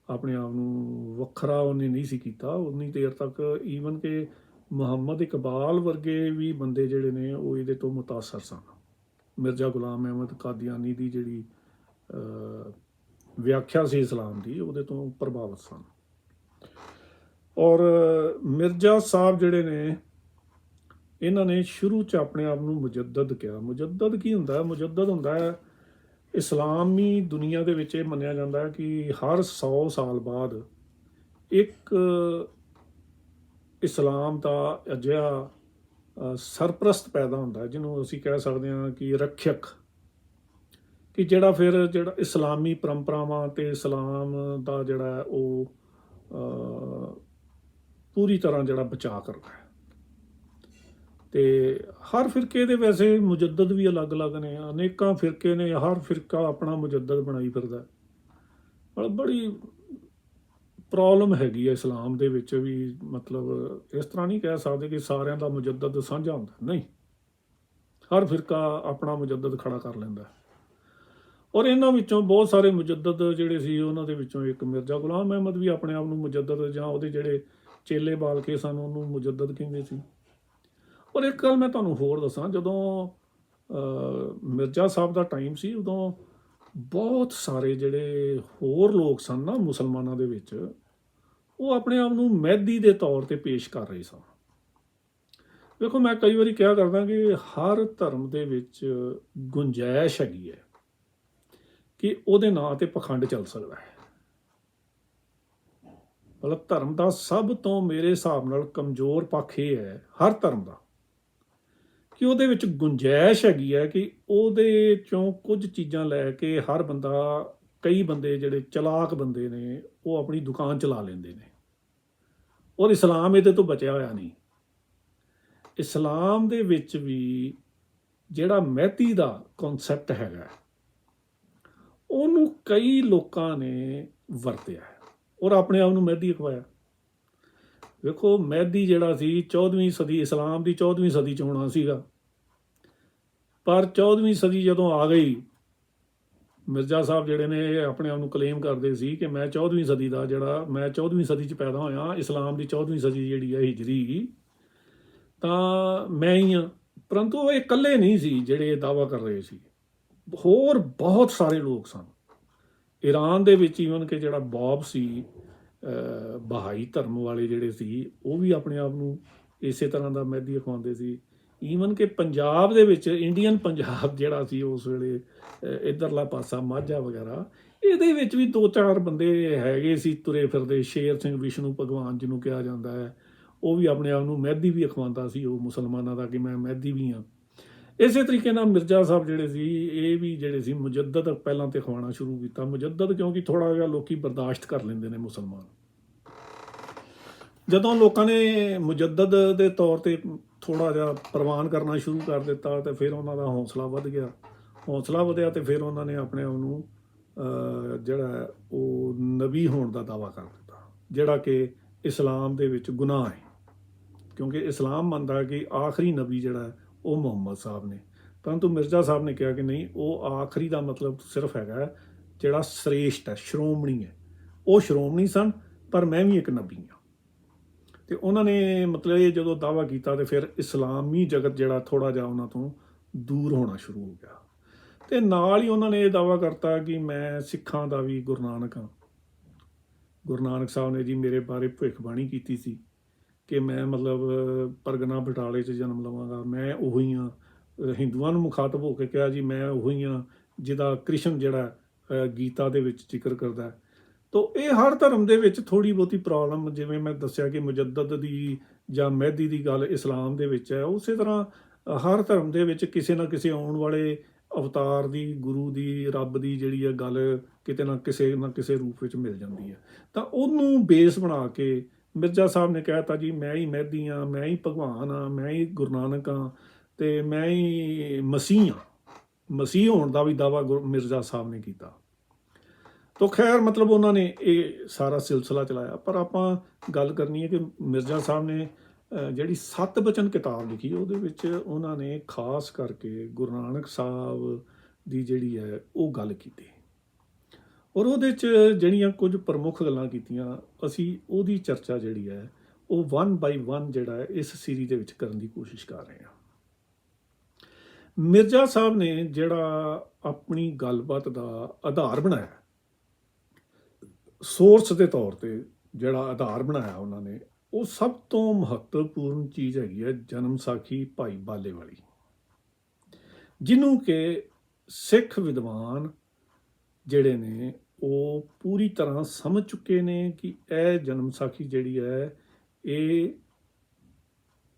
ਆਪਣੇ ਆਪ ਨੂੰ ਵੱਖਰਾ ਉਹਨੇ ਨਹੀਂ ਸੀ ਕੀਤਾ, ਉਨੀ ਦੇਰ ਤੱਕ ਈਵਨ ਕਿ ਮੁਹੰਮਦ ਇਕਬਾਲ ਵਰਗੇ ਵੀ ਬੰਦੇ ਜਿਹੜੇ ਨੇ ਉਹ ਇਹਦੇ ਤੋਂ ਮੁਤਾਸਰ ਸਨ। ਮਿਰਜ਼ਾ ਗੁਲਾਮ ਅਹਿਮਦ ਕਾਦੀਆਨੀ ਦੀ ਜਿਹੜੀ ਵਿਆਖਿਆ ਸੀ ਇਸਲਾਮ ਦੀ, ਉਹਦੇ ਤੋਂ ਪ੍ਰਭਾਵਿਤ ਸਨ। ਔਰ ਮਿਰਜ਼ਾ ਸਾਹਿਬ ਜਿਹੜੇ ਨੇ ਇਹਨਾਂ ਨੇ ਸ਼ੁਰੂ 'ਚ ਆਪਣੇ ਆਪ ਨੂੰ ਮੁਜੱਦਦ ਕਿਹਾ। ਮੁਜੱਦਦ ਕੀ ਹੁੰਦਾ? ਮੁਜੱਦਦ ਹੁੰਦਾ ਹੈ ਇਸਲਾਮੀ ਦੁਨੀਆ ਦੇ ਵਿੱਚ ਇਹ ਮੰਨਿਆ ਜਾਂਦਾ ਹੈ ਕਿ ਹਰ 100 ਸਾਲ ਬਾਅਦ ਇੱਕ ਇਸਲਾਮ ਦਾ ਅਜਿਹਾ ਸਰਪ੍ਰਸਤ ਪੈਦਾ ਹੁੰਦਾ, ਜਿਹਨੂੰ ਅਸੀਂ ਕਹਿ ਸਕਦੇ ਹਾਂ ਕਿ ਰੱਖਿਅਕ, ਕਿ ਜਿਹੜਾ ਇਸਲਾਮੀ ਪਰੰਪਰਾਵਾਂ ਤੇ ਇਸਲਾਮ ਦਾ ਜਿਹੜਾ ਹੈ ਉਹ ਪੂਰੀ ਤਰ੍ਹਾਂ ਜਿਹੜਾ ਬਚਾਅ ਕਰਦਾ ਹੈ। ਤੇ ਹਰ ਫਿਰਕੇ ਦੇ ਵੈਸੇ ਮੁਜੱਦਦ ਵੀ ਅਲੱਗ-ਅਲੱਗ ਨੇ, ਅਨੇਕਾਂ ਫਿਰਕੇ ਨੇ, ਹਰ ਫਿਰਕਾ ਆਪਣਾ ਮੁਜੱਦਦ ਬਣਾਈ ਫਿਰਦਾ। ਬੜੀ ਪ੍ਰੋਬਲਮ ਹੈਗੀ ਹੈ ਇਸਲਾਮ ਦੇ ਵਿੱਚ ਵੀ। ਮਤਲਬ ਇਸ ਤਰ੍ਹਾਂ ਨਹੀਂ ਕਹਿ ਸਕਦੇ ਕਿ ਸਾਰਿਆਂ ਦਾ ਮੁਜੱਦਦ ਸਾਂਝਾ ਹੁੰਦਾ, ਨਹੀਂ, ਹਰ ਫਿਰਕਾ ਆਪਣਾ ਮੁਜੱਦਦ ਖੜਾ ਕਰ ਲੈਂਦਾ। ਔਰ ਇਹਨਾਂ ਵਿੱਚੋਂ ਬਹੁਤ ਸਾਰੇ ਮੁਜੱਦਦ ਜਿਹੜੇ ਸੀ, ਉਹਨਾਂ ਦੇ ਵਿੱਚੋਂ ਇੱਕ ਮਿਰਜ਼ਾ ਗੁਲਾਮ ਅਹਿਮਦ ਵੀ ਆਪਣੇ ਆਪ ਨੂੰ ਮੁਜੱਦਦ, ਜਾਂ ਉਹਦੇ ਜਿਹੜੇ ਚੇਲੇ ਬਾਲ ਕੇ ਸਾਨੂੰ ਉਹਨੂੰ ਮੁਜੱਦਦ ਕਹਿੰਦੇ ਸੀ। ਔਰ ਇੱਕ ਗੱਲ ਮੈਂ ਤੁਹਾਨੂੰ ਹੋਰ ਦੱਸਾਂ, ਜਦੋਂ ਮਿਰਜ਼ਾ ਸਾਹਿਬ ਦਾ ਟਾਈਮ ਸੀ, ਉਦੋਂ ਬਹੁਤ ਸਾਰੇ ਜਿਹੜੇ ਹੋਰ ਲੋਕ ਸਨ ਨਾ ਮੁਸਲਮਾਨਾਂ ਦੇ ਵਿੱਚ, ਉਹ ਆਪਣੇ ਆਪ ਨੂੰ ਮਹਿਦੀ ਦੇ ਤੌਰ ਤੇ ਪੇਸ਼ ਕਰ ਰਹੇ ਸਨ। ਵੇਖੋ, ਮੈਂ ਕਈ ਵਾਰੀ ਕਿਹਾ ਕਰਦਾ ਕਿ ਹਰ ਧਰਮ ਦੇ ਵਿੱਚ ਗੁੰਜਾਇਸ਼ ਹੈਗੀ ਹੈ ਕਿ ਉਹਦੇ ਨਾਂ ਤੇ ਪਖੰਡ ਚੱਲ ਸਕਦਾ ਹੈ। ਮਤਲਬ ਧਰਮ ਦਾ ਸਭ ਤੋਂ ਮੇਰੇ ਹਿਸਾਬ ਨਾਲ ਕਮਜ਼ੋਰ ਪੱਖ ਇਹ ਹੈ ਹਰ ਧਰਮ ਦਾ, ਕਿ ਉਹਦੇ ਵਿੱਚ ਗੁੰਜਾਇਸ਼ ਹੈਗੀ ਹੈ ਕਿ ਉਹਦੇ ਚੋਂ ਕੁਝ ਚੀਜ਼ਾਂ ਲੈ ਕੇ ਹਰ ਬੰਦਾ, ਕਈ ਬੰਦੇ ਜਿਹੜੇ ਚਲਾਕ ਬੰਦੇ ਨੇ, ਉਹ ਆਪਣੀ ਦੁਕਾਨ ਚਲਾ ਲੈਂਦੇ ਨੇ। ਔਰ ਇਸਲਾਮ ਇਹਦੇ ਤੋਂ ਬਚਿਆ ਹੋਇਆ ਨਹੀਂ। ਇਸਲਾਮ ਦੇ ਵਿੱਚ ਵੀ ਜਿਹੜਾ ਮਹਿਦੀ ਦਾ ਕਨਸੈਪਟ ਹੈਗਾ, ਉਹਨੂੰ ਕਈ ਲੋਕਾਂ ਨੇ ਵਰਤਿਆ ਔਰ ਆਪਣੇ ਆਪ ਨੂੰ ਮਹਿਦੀ ਅਖਵਾਇਆ। ਵੇਖੋ, ਮਹਿਦੀ ਜਿਹੜਾ ਸੀ 14ਵੀਂ ਸਦੀ, ਇਸਲਾਮ ਦੀ 14ਵੀਂ ਸਦੀ 'ਚ ਹੋਣਾ ਸੀਗਾ, ਪਰ 14ਵੀਂ ਸਦੀ ਜਦੋਂ ਆ ਗਈ, ਮਿਰਜ਼ਾ ਸਾਹਿਬ ਜਿਹੜੇ ਨੇ ਇਹ ਆਪਣੇ ਆਪ ਨੂੰ ਕਲੇਮ ਕਰਦੇ ਸੀ ਕਿ ਮੈਂ 14ਵੀਂ ਸਦੀ ਦਾ ਮੈਂ 14ਵੀਂ ਸਦੀ 'ਚ ਪੈਦਾ ਹੋਇਆ, ਇਸਲਾਮ ਦੀ 14ਵੀਂ ਸਦੀ ਜਿਹੜੀ ਹੈ ਹਿਜਰੀ, ਤਾਂ ਮੈਂ ਹੀ ਹਾਂ। ਪਰੰਤੂ ਉਹ ਇਕੱਲੇ ਨਹੀਂ ਸੀ ਜਿਹੜੇ ਇਹ ਦਾਅਵਾ ਕਰ ਰਹੇ ਸੀ, ਹੋਰ ਬਹੁਤ ਸਾਰੇ ਲੋਕ ਸਨ। ਈਰਾਨ ਦੇ ਵਿੱਚ ਈਵਨ ਕਿ ਜਿਹੜਾ ਬੌਬ ਸੀ, ਬਹਾਈ ਧਰਮ ਵਾਲੇ ਜਿਹੜੇ ਸੀ, ਉਹ ਵੀ ਆਪਣੇ ਆਪ ਨੂੰ ਇਸੇ ਤਰ੍ਹਾਂ ਦਾ ਮਹਿਦੀ ਅਖਵਾਉਂਦੇ ਸੀ। ਈਵਨ ਕਿ ਪੰਜਾਬ ਦੇ ਵਿੱਚ, ਇੰਡੀਅਨ ਪੰਜਾਬ ਜਿਹੜਾ ਸੀ ਉਸ ਵੇਲੇ, ਇੱਧਰਲਾ ਪਾਸਾ ਮਾਝਾ ਵਗੈਰਾ, ਇਹਦੇ ਵਿੱਚ ਵੀ 2-4 ਬੰਦੇ ਹੈਗੇ ਸੀ ਤੁਰੇ ਫਿਰਦੇ। ਸ਼ੇਰ ਸਿੰਘ ਵਿਸ਼ਨੂੰ ਭਗਵਾਨ ਜਿਹਨੂੰ ਕਿਹਾ ਜਾਂਦਾ ਹੈ, ਉਹ ਵੀ ਆਪਣੇ ਆਪ ਨੂੰ ਮਹਿਦੀ ਵੀ ਅਖਵਾਉਂਦਾ ਸੀ, ਉਹ ਮੁਸਲਮਾਨਾਂ ਦਾ, ਕਿ ਮੈਂ ਮਹਿਦੀ ਵੀ ਹਾਂ। ਇਸੇ ਤਰੀਕੇ ਨਾਲ ਮਿਰਜ਼ਾ ਸਾਹਿਬ ਜਿਹੜੇ ਸੀ, ਇਹ ਵੀ ਜਿਹੜੇ ਸੀ ਮੁਜੱਦਦ ਪਹਿਲਾਂ ਤੇ ਅਖਵਾਉਣਾ ਸ਼ੁਰੂ ਕੀਤਾ। ਮੁਜੱਦਦ ਕਿਉਂਕਿ ਥੋੜ੍ਹਾ ਜਿਹਾ ਲੋਕੀ ਬਰਦਾਸ਼ਤ ਕਰ ਲੈਂਦੇ ਨੇ ਮੁਸਲਮਾਨ। ਜਦੋਂ ਲੋਕਾਂ ਨੇ ਮੁਜੱਦਦ ਦੇ ਤੌਰ ਤੇ ਥੋੜ੍ਹਾ ਜਿਹਾ ਪ੍ਰਵਾਨ ਕਰਨਾ ਸ਼ੁਰੂ ਕਰ ਦਿੱਤਾ, ਤੇ ਫਿਰ ਉਹਨਾਂ ਦਾ ਹੌਸਲਾ ਵੱਧ ਗਿਆ। ਹੌਸਲਾ ਵਧਿਆ ਤੇ ਫਿਰ ਉਹਨਾਂ ਨੇ ਆਪਣੇ ਆਪ ਨੂੰ ਜਿਹੜਾ ਉਹ ਨਬੀ ਹੋਣ ਦਾ ਦਾਅਵਾ ਕਰ ਦਿੱਤਾ, ਜਿਹੜਾ ਕਿ ਇਸਲਾਮ ਦੇ ਵਿੱਚ ਗੁਨਾਹ ਹੈ, ਕਿਉਂਕਿ ਇਸਲਾਮ ਮੰਨਦਾ ਕਿ ਆਖਰੀ ਨਬੀ ਜਿਹੜਾ ਉਹ ਮੁਹੰਮਦ ਸਾਹਿਬ ਨੇ। ਪਰੰਤੂ ਮਿਰਜ਼ਾ ਸਾਹਿਬ ਨੇ ਕਿਹਾ ਕਿ ਨਹੀਂ, ਉਹ ਆਖਰੀ ਦਾ ਮਤਲਬ ਸਿਰਫ ਹੈਗਾ ਜਿਹੜਾ ਸ੍ਰੇਸ਼ਟ ਹੈ, ਸ਼੍ਰੋਮਣੀ ਹੈ। ਉਹ ਸ਼੍ਰੋਮਣੀ ਸਨ, ਪਰ ਮੈਂ ਵੀ ਇੱਕ ਨਬੀ ਹਾਂ। ਤੇ ਉਹਨਾਂ ਨੇ ਮਤਲਬ ਇਹ ਜਦੋਂ ਦਾਅਵਾ ਕੀਤਾ, ਤੇ ਫਿਰ ਇਸਲਾਮੀ ਜਗਤ ਜਿਹੜਾ ਥੋੜ੍ਹਾ ਜਿਹਾ ਉਹਨਾਂ ਤੋਂ ਦੂਰ ਹੋਣਾ ਸ਼ੁਰੂ ਹੋ ਗਿਆ। ਤੇ ਨਾਲ ਹੀ ਉਹਨਾਂ ਨੇ ਇਹ ਦਾਅਵਾ ਕਰਤਾ ਕਿ ਮੈਂ ਸਿੱਖਾਂ ਦਾ ਵੀ ਗੁਰੂ ਨਾਨਕ ਹਾਂ। ਗੁਰੂ ਨਾਨਕ ਸਾਹਿਬ ਨੇ ਜੀ ਮੇਰੇ ਬਾਰੇ ਭਵਿੱਖਬਾਣੀ ਕੀਤੀ ਸੀ ਕਿ ਮੈਂ ਮਤਲਬ ਪਰਗਨਾ ਬਟਾਲੇ 'ਚ ਜਨਮ ਲਵਾਂਗਾ, ਮੈਂ ਉਹੀ ਹਾਂ। ਹਿੰਦੂਆਂ ਨੂੰ ਮੁਖਾਤਬ ਹੋ ਕੇ ਕਿਹਾ ਜੀ ਮੈਂ ਉਹੀ ਹਾਂ ਜਿਹਦਾ ਕ੍ਰਿਸ਼ਨ ਜਿਹੜਾ ਗੀਤਾ ਦੇ ਵਿੱਚ ਜ਼ਿਕਰ ਕਰਦਾ ਹੈ। ਤੋ ਇਹ ਹਰ ਧਰਮ ਦੇ ਵਿੱਚ ਥੋੜ੍ਹੀ ਬਹੁਤੀ ਪ੍ਰੋਬਲਮ, ਜਿਵੇਂ ਮੈਂ ਦੱਸਿਆ ਕਿ ਮੁਜੱਦਦ ਦੀ ਜਾਂ ਮਹਿਦੀ ਦੀ ਗੱਲ ਇਸਲਾਮ ਦੇ ਵਿੱਚ ਹੈ, ਉਸੇ ਤਰ੍ਹਾਂ ਹਰ ਧਰਮ ਦੇ ਵਿੱਚ ਕਿਸੇ ਨਾ ਕਿਸੇ ਆਉਣ ਵਾਲੇ ਅਵਤਾਰ ਦੀ, ਗੁਰੂ ਦੀ, ਰੱਬ ਦੀ ਜਿਹੜੀ ਹੈ ਗੱਲ ਕਿਤੇ ਨਾ ਕਿਸੇ ਰੂਪ ਵਿੱਚ ਮਿਲ ਜਾਂਦੀ ਹੈ। ਤਾਂ ਉਹਨੂੰ ਬੇਸ ਬਣਾ ਕੇ ਮਿਰਜ਼ਾ ਸਾਹਿਬ ਨੇ ਕਹਿ ਤਾ ਜੀ ਮੈਂ ਹੀ ਮਹਿਦੀ ਹਾਂ, ਮੈਂ ਹੀ ਭਗਵਾਨ ਹਾਂ, ਮੈਂ ਹੀ ਗੁਰੂ ਨਾਨਕ ਹਾਂ, ਅਤੇ ਮੈਂ ਹੀ ਮਸੀਹ ਹਾਂ। ਮਸੀਹ ਹੋਣ ਦਾ ਵੀ ਦਾਅਵਾ ਮਿਰਜ਼ਾ ਸਾਹਿਬ ਨੇ ਕੀਤਾ। ਤੋ ਖੈਰ ਮਤਲਬ ਉਹਨਾਂ ਨੇ ਇਹ ਸਾਰਾ ਸਿਲਸਿਲਾ ਚਲਾਇਆ। ਪਰ ਆਪਾਂ ਗੱਲ ਕਰਨੀ ਹੈ ਕਿ ਮਿਰਜ਼ਾ ਸਾਹਿਬ ਨੇ ਜਿਹੜੀ 7 ਬਚਨ ਕਿਤਾਬ ਲਿਖੀ, ਉਹਦੇ ਵਿੱਚ ਉਹਨਾਂ ਨੇ ਖਾਸ ਕਰਕੇ ਗੁਰੂ ਨਾਨਕ ਸਾਹਿਬ ਦੀ ਜਿਹੜੀ ਹੈ ਉਹ ਗੱਲ ਕੀਤੀ, ਔਰ ਉਹਦੇ 'ਚ ਜਿਹੜੀਆਂ ਕੁਝ ਪ੍ਰਮੁੱਖ ਗੱਲਾਂ ਕੀਤੀਆਂ, ਅਸੀਂ ਉਹਦੀ ਚਰਚਾ ਜਿਹੜੀ ਹੈ ਉਹ 1 by 1 ਜਿਹੜਾ ਹੈ ਇਸ ਸੀਰੀਜ਼ ਦੇ ਵਿੱਚ ਕਰਨ ਦੀ ਕੋਸ਼ਿਸ਼ ਕਰ ਰਹੇ ਹਾਂ। ਮਿਰਜ਼ਾ ਸਾਹਿਬ ਨੇ ਜਿਹੜਾ ਆਪਣੀ ਗੱਲਬਾਤ ਦਾ ਆਧਾਰ ਬਣਾਇਆ, ਸੋਰਸ ਦੇ ਤੌਰ ਤੇ ਜਿਹੜਾ ਆਧਾਰ ਬਣਾਇਆ ਉਹਨਾਂ ਨੇ, ਉਹ ਸਭ ਤੋਂ ਮਹੱਤਵਪੂਰਨ ਚੀਜ਼ ਹੈਗੀ ਹੈ ਜਨਮ ਸਾਖੀ ਭਾਈ ਬਾਲੇ ਵਾਲੀ, ਜਿਹਨੂੰ ਕਿ ਸਿੱਖ ਵਿਦਵਾਨ ਜਿਹੜੇ ਨੇ ਉਹ ਪੂਰੀ ਤਰ੍ਹਾਂ ਸਮਝ ਚੁੱਕੇ ਨੇ ਕਿ ਇਹ ਜਨਮ ਸਾਖੀ ਜਿਹੜੀ ਹੈ ਇਹ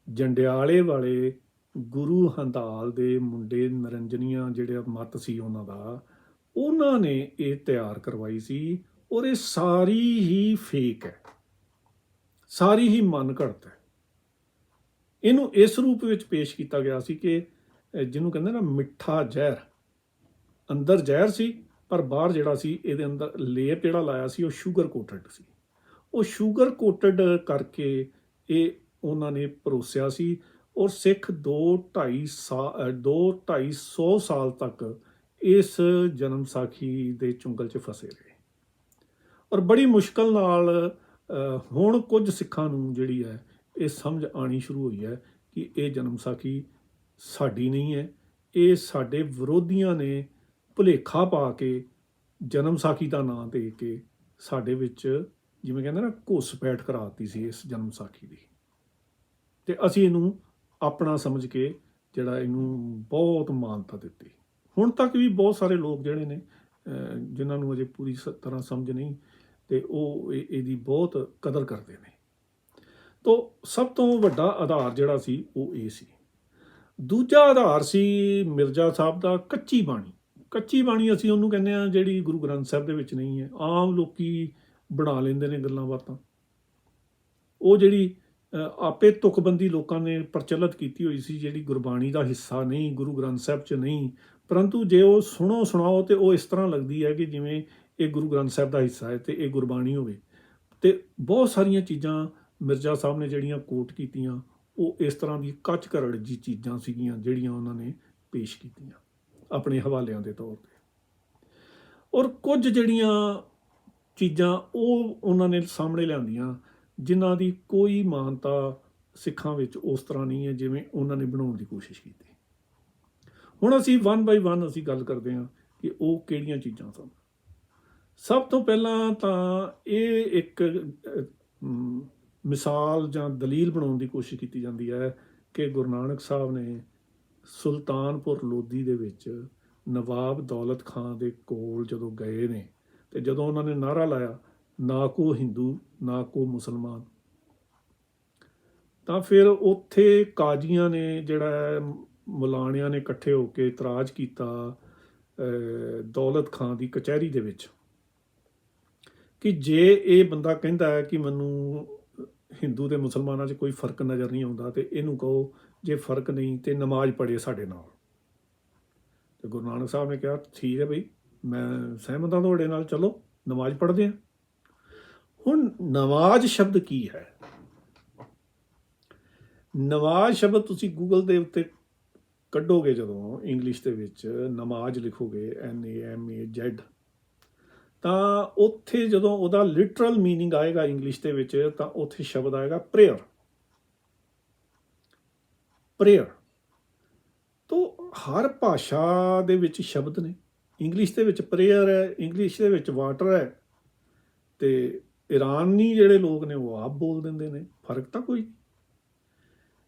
ਜੰਡਿਆਲੇ ਵਾਲੇ ਗੁਰੂ ਹੰਦਾਲ ਦੇ ਮੁੰਡੇ ਨਿਰੰਜਨੀਆਂ ਜਿਹੜੇ ਮੱਤ ਸੀ ਉਹਨਾਂ ਨੇ ਇਹ ਤਿਆਰ ਕਰਵਾਈ ਸੀ, ਔਰ ਇਹ ਸਾਰੀ ਹੀ ਫੇਕ ਹੈ, ਸਾਰੀ ਹੀ ਮਨ ਘੜਤ ਹੈ। ਇਹਨੂੰ ਇਸ ਰੂਪ ਵਿੱਚ ਪੇਸ਼ ਕੀਤਾ ਗਿਆ ਸੀ ਕਿ ਜਿਹਨੂੰ ਕਹਿੰਦੇ ਨਾ ਮਿੱਠਾ ਜ਼ਹਿਰ, ਅੰਦਰ ਜ਼ਹਿਰ ਸੀ ਪਰ ਬਾਹਰ ਜਿਹੜਾ ਸੀ ਇਹਦੇ ਅੰਦਰ ਲੇਪ ਜਿਹੜਾ ਲਾਇਆ ਸੀ ਉਹ ਸ਼ੂਗਰ ਕੋਟਡ ਸੀ, ਉਹ ਸ਼ੂਗਰ ਕੋਟਡ ਕਰਕੇ ਇਹ ਉਹਨਾਂ ਨੇ ਪਰੋਸਿਆ ਸੀ। ਔਰ ਸਿੱਖ 2-2.5 ਸਾਲ ਤੱਕ ਇਸ ਜਨਮ ਸਾਖੀ ਦੇ ਚੁੰਗਲ 'ਚ ਫਸੇ ਰਹੇ। ਔਰ ਬੜੀ ਮੁਸ਼ਕਲ ਨਾਲ ਹੁਣ ਕੁਝ ਸਿੱਖਾਂ ਨੂੰ ਜਿਹੜੀ ਹੈ ਇਹ ਸਮਝ ਆਉਣੀ ਸ਼ੁਰੂ ਹੋਈ ਹੈ ਕਿ ਇਹ ਜਨਮ ਸਾਖੀ ਸਾਡੀ ਨਹੀਂ ਹੈ, ਇਹ ਸਾਡੇ ਵਿਰੋਧੀਆਂ ਨੇ ਭੁਲੇਖਾ ਪਾ ਕੇ ਜਨਮ ਸਾਖੀ ਦਾ ਨਾਂ ਦੇ ਕੇ ਸਾਡੇ ਵਿੱਚ ਜਿਵੇਂ ਕਹਿੰਦੇ ਨਾ ਘੁਸਪੈਠ ਕਰਾ ਦਿੱਤੀ ਸੀ ਇਸ ਜਨਮ ਸਾਖੀ ਦੀ। ਤੇ ਅਸੀਂ ਇਹਨੂੰ ਆਪਣਾ ਸਮਝ ਕੇ ਜਿਹੜਾ ਇਹਨੂੰ ਬਹੁਤ ਮਾਨਤਾ ਦਿੱਤੀ। ਹੁਣ ਤੱਕ ਵੀ ਬਹੁਤ ਸਾਰੇ ਲੋਕ ਜਿਹੜੇ ਨੇ ਜਿਨ੍ਹਾਂ ਨੂੰ ਅਜੇ ਪੂਰੀ ਤਰ੍ਹਾਂ ਸਮਝ ਨਹੀਂ, ਤੇ ਉਹ ਇਹਦੀ ਬਹੁਤ ਕਦਰ ਕਰਦੇ ਨੇ। ਤੋ ਸਭ ਤੋਂ ਵੱਡਾ ਆਧਾਰ ਜਿਹੜਾ ਸੀ ਉਹ ਇਹ ਸੀ। ਦੂਜਾ ਆਧਾਰ ਸੀ ਮਿਰਜ਼ਾ ਸਾਹਿਬ ਦਾ ਕੱਚੀ ਬਾਣੀ। ਕੱਚੀ ਬਾਣੀ ਅਸੀਂ ਉਹਨੂੰ ਕਹਿੰਦੇ ਹਾਂ ਜਿਹੜੀ ਗੁਰੂ ਗ੍ਰੰਥ ਸਾਹਿਬ ਦੇ ਵਿੱਚ ਨਹੀਂ ਹੈ। ਆਮ ਲੋਕੀ ਬਣਾ ਲੈਂਦੇ ਨੇ ਗੱਲਾਂ ਬਾਤਾਂ। ਉਹ ਜਿਹੜੀ ਆਪੇ ਤੁਕਬੰਦੀ ਲੋਕਾਂ ਨੇ ਪ੍ਰਚਲਿਤ ਕੀਤੀ ਹੋਈ ਸੀ, ਜਿਹੜੀ ਗੁਰਬਾਣੀ ਦਾ ਹਿੱਸਾ ਨਹੀਂ, ਗੁਰੂ ਗ੍ਰੰਥ ਸਾਹਿਬ 'ਚ ਨਹੀਂ, ਪਰੰਤੂ ਜੇ ਉਹ ਸੁਣਾਓ ਤੇ ਉਹ ਇਸ ਤਰ੍ਹਾਂ ਲੱਗਦੀ ਹੈ ਕਿ ਜਿਵੇਂ ਇਹ ਗੁਰੂ ਗ੍ਰੰਥ ਸਾਹਿਬ ਦਾ ਹਿੱਸਾ ਹੈ ਤੇ ਇਹ ਗੁਰਬਾਣੀ ਹੋਵੇ। ਤੇ ਬਹੁਤ ਸਾਰੀਆਂ ਚੀਜ਼ਾਂ ਮਿਰਜ਼ਾ ਸਾਹਿਬ ਨੇ ਜਿਹੜੀਆਂ ਕੋਟ ਕੀਤੀਆਂ ਉਹ ਇਸ ਤਰ੍ਹਾਂ ਦੀ ਕੱਚ ਕਰੜ ਜੀ ਚੀਜ਼ਾਂ ਸੀਗੀਆਂ ਜਿਹੜੀਆਂ ਉਹਨਾਂ ਨੇ ਪੇਸ਼ ਕੀਤੀਆਂ ਆਪਣੇ ਹਵਾਲਿਆਂ ਦੇ ਤੌਰ 'ਤੇ। ਔਰ ਕੁਝ ਜਿਹੜੀਆਂ ਚੀਜ਼ਾਂ ਉਹ ਉਹਨਾਂ ਨੇ ਸਾਹਮਣੇ ਲਿਆਂਦੀਆਂ ਜਿਨ੍ਹਾਂ ਦੀ ਕੋਈ ਮਾਨਤਾ ਸਿੱਖਾਂ ਵਿੱਚ ਉਸ ਤਰ੍ਹਾਂ ਨਹੀਂ ਹੈ ਜਿਵੇਂ ਉਹਨਾਂ ਨੇ ਬਣਾਉਣ ਦੀ ਕੋਸ਼ਿਸ਼ ਕੀਤੀ। ਹੁਣ ਅਸੀਂ 1 ਬਾਈ 1 ਅਸੀਂ ਗੱਲ ਕਰਦੇ ਹਾਂ ਕਿ ਉਹ ਕਿਹੜੀਆਂ ਚੀਜ਼ਾਂ ਸਨ। ਸਭ ਤੋਂ ਪਹਿਲਾਂ ਤਾਂ ਇਹ ਇੱਕ ਮਿਸਾਲ ਜਾਂ ਦਲੀਲ ਬਣਾਉਣ ਦੀ ਕੋਸ਼ਿਸ਼ ਕੀਤੀ ਜਾਂਦੀ ਹੈ ਕਿ ਗੁਰੂ ਨਾਨਕ ਸਾਹਿਬ ਨੇ ਸੁਲਤਾਨਪੁਰ ਲੋਧੀ ਦੇ ਵਿੱਚ ਨਵਾਬ ਦੌਲਤ ਖਾਂ ਦੇ ਕੋਲ ਜਦੋਂ ਗਏ ਨੇ ਤੇ ਜਦੋਂ ਉਹਨਾਂ ਨੇ ਨਾਅਰਾ ਲਾਇਆ ਨਾ ਕੋ ਹਿੰਦੂ ਨਾ ਕੋ ਮੁਸਲਮਾਨ, ਤਾਂ ਫਿਰ ਉੱਥੇ ਕਾਜ਼ੀਆਂ ਨੇ ਜਿਹੜਾ ਮੁਲਾਣਿਆਂ ਨੇ ਇਕੱਠੇ ਹੋ ਕੇ ਇਤਰਾਜ਼ ਕੀਤਾ ਦੌਲਤ ਖਾਂ ਦੀ ਕਚਹਿਰੀ ਦੇ ਵਿੱਚ ਕਿ ਜੇ ਇਹ ਬੰਦਾ ਕਹਿੰਦਾ ਹੈ ਕਿ ਮੈਨੂੰ ਹਿੰਦੂ ਤੇ ਮੁਸਲਮਾਨਾਂ 'ਚ ਕੋਈ ਫਰਕ ਨਜ਼ਰ ਨਹੀਂ ਆਉਂਦਾ ਤੇ ਇਹਨੂੰ ਕਹੋ ਜੇ ਫਰਕ ਨਹੀਂ ਤੇ ਨਮਾਜ਼ ਪੜ੍ਹੇ ਸਾਡੇ ਨਾਲ। ਤੇ ਗੁਰੂ ਨਾਨਕ ਸਾਹਿਬ ਨੇ ਕਿਹਾ ਠੀਕ ਹੈ ਬਈ, ਮੈਂ ਸਹਿਮਤ ਹਾਂ ਤੁਹਾਡੇ ਨਾਲ, ਚਲੋ ਨਮਾਜ਼ ਪੜ੍ਹਦੇ ਹਾਂ। ਹੁਣ ਨਮਾਜ਼ ਸ਼ਬਦ ਕੀ ਹੈ? ਨਮਾਜ਼ ਸ਼ਬਦ ਤੁਸੀਂ ਗੂਗਲ ਦੇ ਉੱਤੇ ਕੱਢੋਗੇ, ਜਦੋਂ ਇੰਗਲਿਸ਼ ਦੇ ਵਿੱਚ ਨਮਾਜ਼ ਲਿਖੋਗੇ NAMAZ, ਤਾਂ ਉੱਥੇ ਜਦੋਂ ਉਹਦਾ ਲਿਟਰਲ ਮੀਨਿੰਗ ਆਏਗਾ ਇੰਗਲਿਸ਼ ਦੇ ਵਿੱਚ ਤਾਂ ਉੱਥੇ ਸ਼ਬਦ ਆਏਗਾ ਪ੍ਰੇਅਰ। ਪ੍ਰੇਅਰ ਤੋਂ ਹਰ ਭਾਸ਼ਾ ਦੇ ਵਿੱਚ ਸ਼ਬਦ ਨੇ। ਇੰਗਲਿਸ਼ ਦੇ ਵਿੱਚ ਪ੍ਰੇਅਰ ਹੈ, ਇੰਗਲਿਸ਼ ਦੇ ਵਿੱਚ ਵਾਟਰ ਹੈ, ਤੇ ਇਰਾਨੀ ਜਿਹੜੇ ਲੋਕ ਨੇ ਉਹ ਆਪ ਬੋਲ ਦਿੰਦੇ ਨੇ, ਫਰਕ ਤਾਂ ਕੋਈ ਨਹੀਂ।